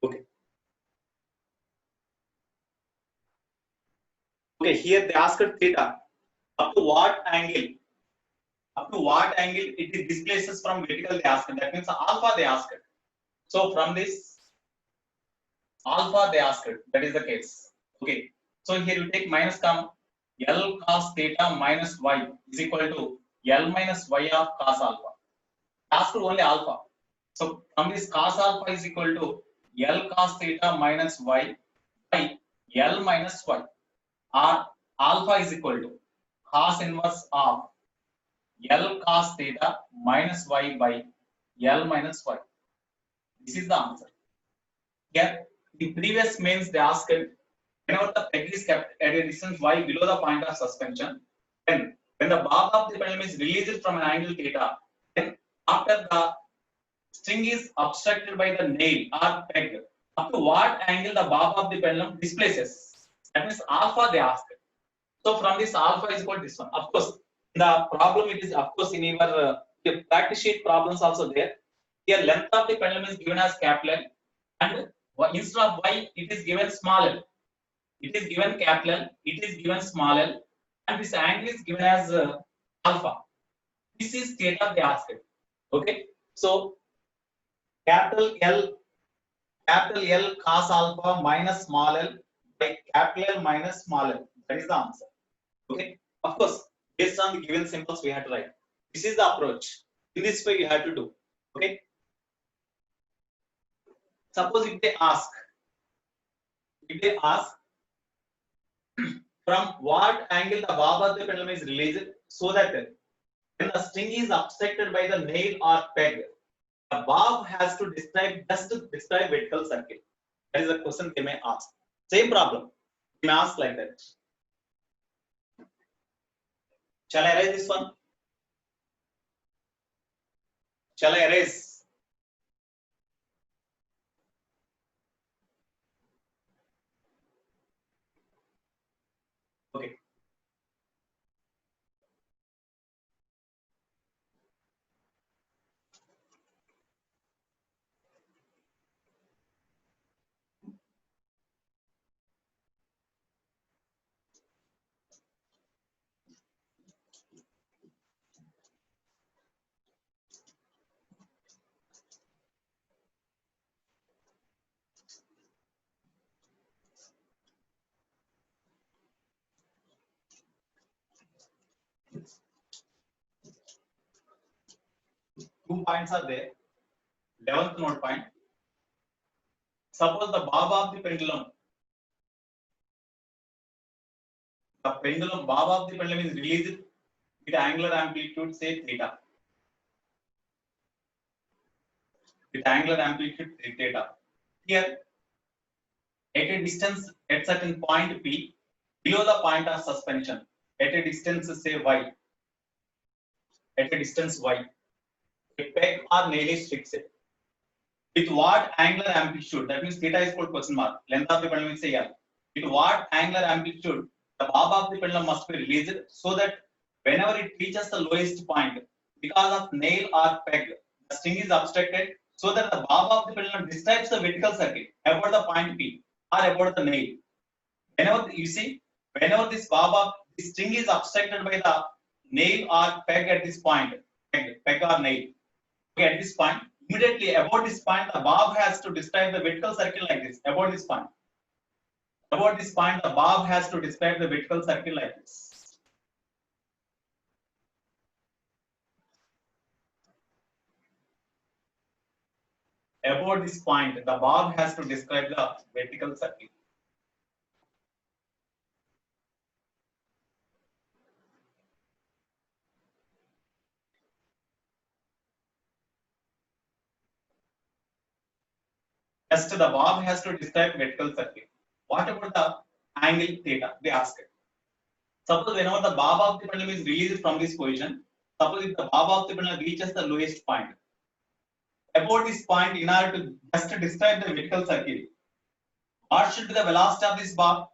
Okay. Okay, here they asked theta. Up to what angle? Up to what angle it is displaces from vertical they asked. That means alpha they asked. So from this alpha they asked. That is the case. Okay. So here you take minus come L cos theta minus y is equal to L minus y of cos alpha. Ask only alpha. So from this cos alpha is equal to L cos theta minus y by L minus y, or alpha is equal to cos inverse of L cos theta minus y by L minus y. This is the answer. Here, the previous means they asked whenever the peg is kept at a distance y below the point of suspension, then when the bob of the pendulum is released from an angle theta, then after the string is obstructed by the nail or peg, up to what angle the bob of the pendulum displaces? That means alpha they asked. So from this alpha is equal to this one. Of course, the problem it is of course in your practice sheet problems also there. Here length of the pendulum is given as capital L, and instead of y it is given small l. It is given capital L, it is given small l, and this angle is given as alpha. This is theta they asked. Okay, so capital L cos alpha minus small l by capital L minus small l. That is the answer. Okay, of course, based on the given symbols we have to write. This is the approach. In this way you have to do. Okay. Suppose if they ask from what angle the bob of the pendulum is released, so that when the string is obstructed by the nail or peg, the bob has to describe vertical circle. That is the question they may ask. Same problem. They may ask like that. Shall I erase this one? Shall I erase? Okay. Two points are there. 11th note point. Suppose the bob of the pendulum bob of the pendulum is released with angular amplitude say theta. With angular amplitude theta. Here, at a distance at certain point P, below the point of suspension, at a distance say y, at a distance y, a peg or nail is fixed. With what angular amplitude? That means theta is called question mark. Length of the pendulum is say L. With what angular amplitude the bob of the pendulum must be released so that whenever it reaches the lowest point, because of nail or peg, the string is obstructed so that the bob of the pendulum describes the vertical circle about the point P or about the nail. Whenever you see, whenever this string is obstructed by the nail or peg at this point, peg or nail, okay, at this point, immediately about this point, the bob has to describe the vertical circle like this. About this point, the bob has to describe the vertical circle like this. About this point, the bob has to describe the vertical circle. Just the bob has to describe vertical circle. What about the angle theta? They ask it. Suppose whenever the bob of the pendulum is released from this position, suppose if the bob of the pendulum reaches the lowest point, about this point, in order to just describe the vertical circle, what should be the velocity of this bob?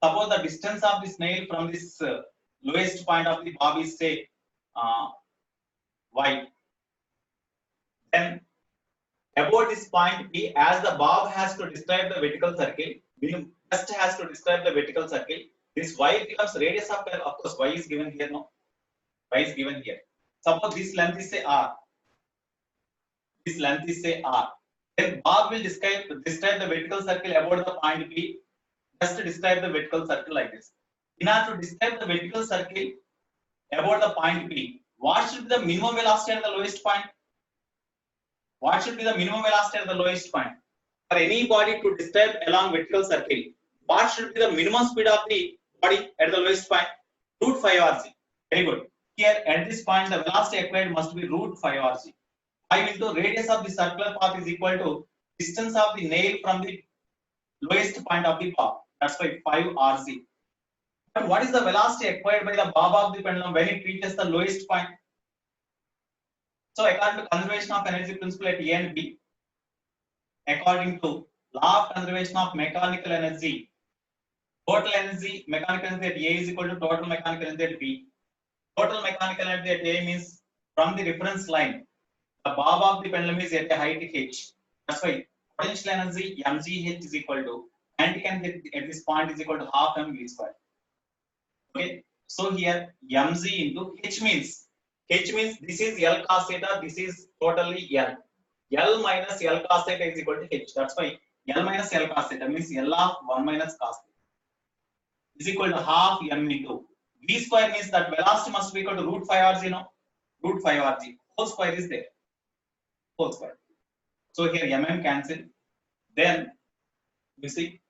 Suppose the distance of this nail from this lowest point of the bob is say y. Then about this point P, as the bob has to describe the vertical circle, just has to describe the vertical circle. This y becomes radius of course y is given here, no? Y is given here. Suppose this length is say r. This length is say r. Then bob will describe the vertical circle about the point P. just describe the vertical circle like this. In order to describe the vertical circle about the point P, what should be the minimum velocity at the lowest point? What should be the minimum velocity at the lowest point? For any body to describe along vertical circle, what should be the minimum speed of the body at the lowest point? Root 5 rc. Very good. Here at this point, the velocity acquired must be root 5 rc. 5 into radius of the circular path is equal to distance of the nail from the lowest point of the path. That's why 5 rc. But what is the velocity acquired by the bob of the pendulum when it reaches the lowest point? So according to conservation of energy principle at A and B, according to law of conservation of mechanical energy, total energy, mechanical energy at A is equal to total mechanical energy at B. Total mechanical energy at A means from the reference line, the bob of the pendulum is at a height h. That's why potential energy mgh is equal to kinetic energy at this point is equal to half mv square. Okay, so here mg into h means this is L cos theta, this is totally L. L minus L cos theta is equal to h. That's why L minus L cos theta means L of 1 minus cos theta is equal to half m into v square means that velocity must be equal to root 5 rg, no? Root 5 rg. Whole square is there. Whole square. So here mm cancel. Then we see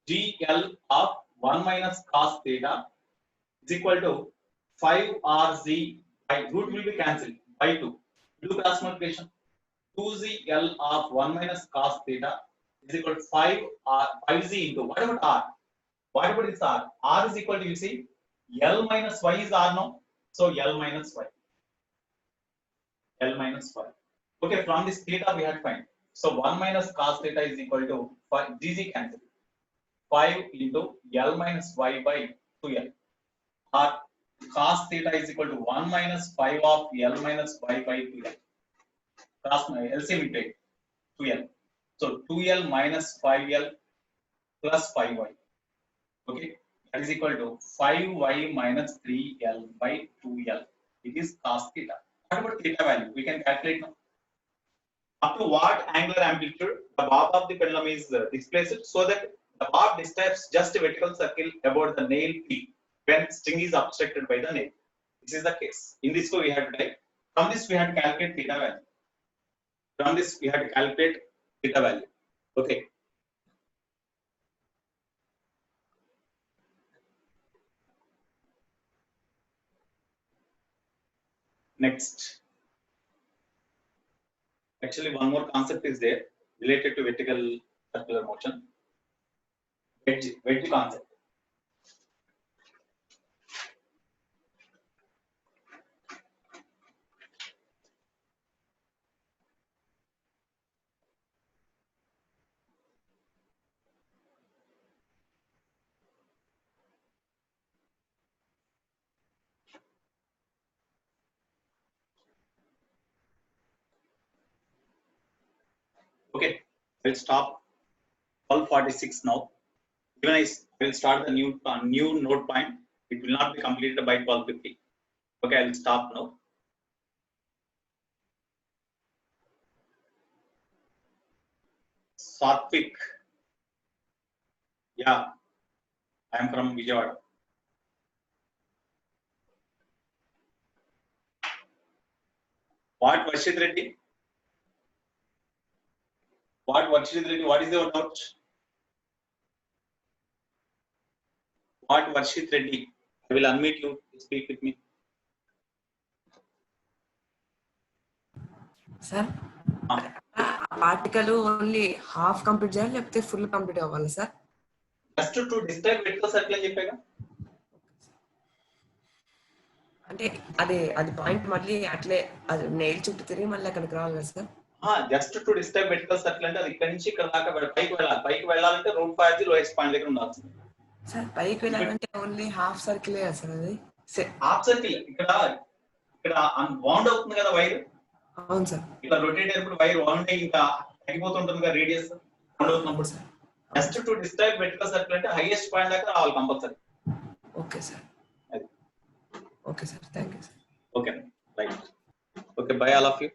gl of 1 minus cos theta is equal to 5 rg by root will be cancelled by 2. Do cross multiplication. 2gl of 1 minus cos theta is equal to 5z into what about r? What about this r? R is equal to, you see, L minus y is r, no? So L minus y. L minus y. Okay, from this theta we had to find. So 1 minus cos theta is equal to 5, gg cancel. 5 into L minus y by 2L. Or cos theta is equal to 1 minus 5 of L minus y by 2L. Cross LCM we take 2L. So 2L minus 5L plus 5y. Okay, that is equal to 5y minus 3L by 2L. It is cos theta. What about theta value? We can calculate now. Up to what angular amplitude the bob of the pendulum is displaced so that the bob disturbs just a vertical circle about the nail P when string is obstructed by the nail. This is the case. In this way we have to take. From this we have to calculate theta value. From this we have to calculate theta value. Okay. Next. Actually, one more concept is there related to vertical circular motion. Wedge concept. Okay, we'll stop 12:46 now. Even I will start the new node point. It will not be completed by 12:50. Okay, I will stop now. Satvik. Yeah, I am from Vijayawada. What Varshit Reddy? What Varshit Reddy? What is your doubt? What Varshit Reddy? I will unmute you to speak with me. Sir article only half complete చేయాలి లేకపోతే full complete అవ్వాలి sir? Just to describe vertical circle అని చెప్పాగా. అంటే అది point మళ్ళీ అట్లే అది నెయిల్ చుట్టూ తిరిగి మళ్ళీ అక్కడికి రావాలి కదా sir? Just to describe vertical circle అంటే అది ఇక్కడ నుంచి ఇక్కడ దాకా పైకి వెళ్ళాలి. పైకి వెళ్ళాలంటే రూట్ 5 లోయెస్ట్ పాయింట్ దగ్గర ఉండాలి సార్. పైకి వెళ్ళాలంటే ఓన్లీ హాఫ్ సర్కిల్ కదా సార్? అది హాఫ్ సర్కిల్ ఇక్కడ బౌండ్ అవుతుంది కదా వైర్. అవును సార్. ఇలా రొటేట్ అయినప్పుడు వైర్ వౌండ్ అయ్యి ఇంకా తగ్గిపోతుంటుంది కదా రేడియస్ బౌండ్ అవుతున్నప్పుడు. Just to describe vertical circle అంటే హైయెస్ట్ పాయింట్ దాకా రావాలి కంపల్సరీ. Okay sir. అది okay sir. Thank you sir. Okay right. Okay, bye all of you.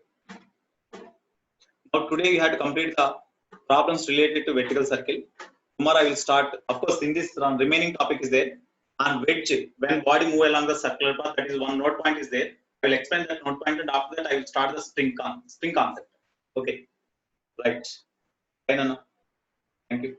Now today we had to complete the problems related to vertical circle. tomorrow I will start. Of course, in this remaining topic is there on wedge when body move along the circular path. That is one note point is there. I will explain that note point, and after that I will start the spring concept. Okay, right. Fine, Anna. Thank you.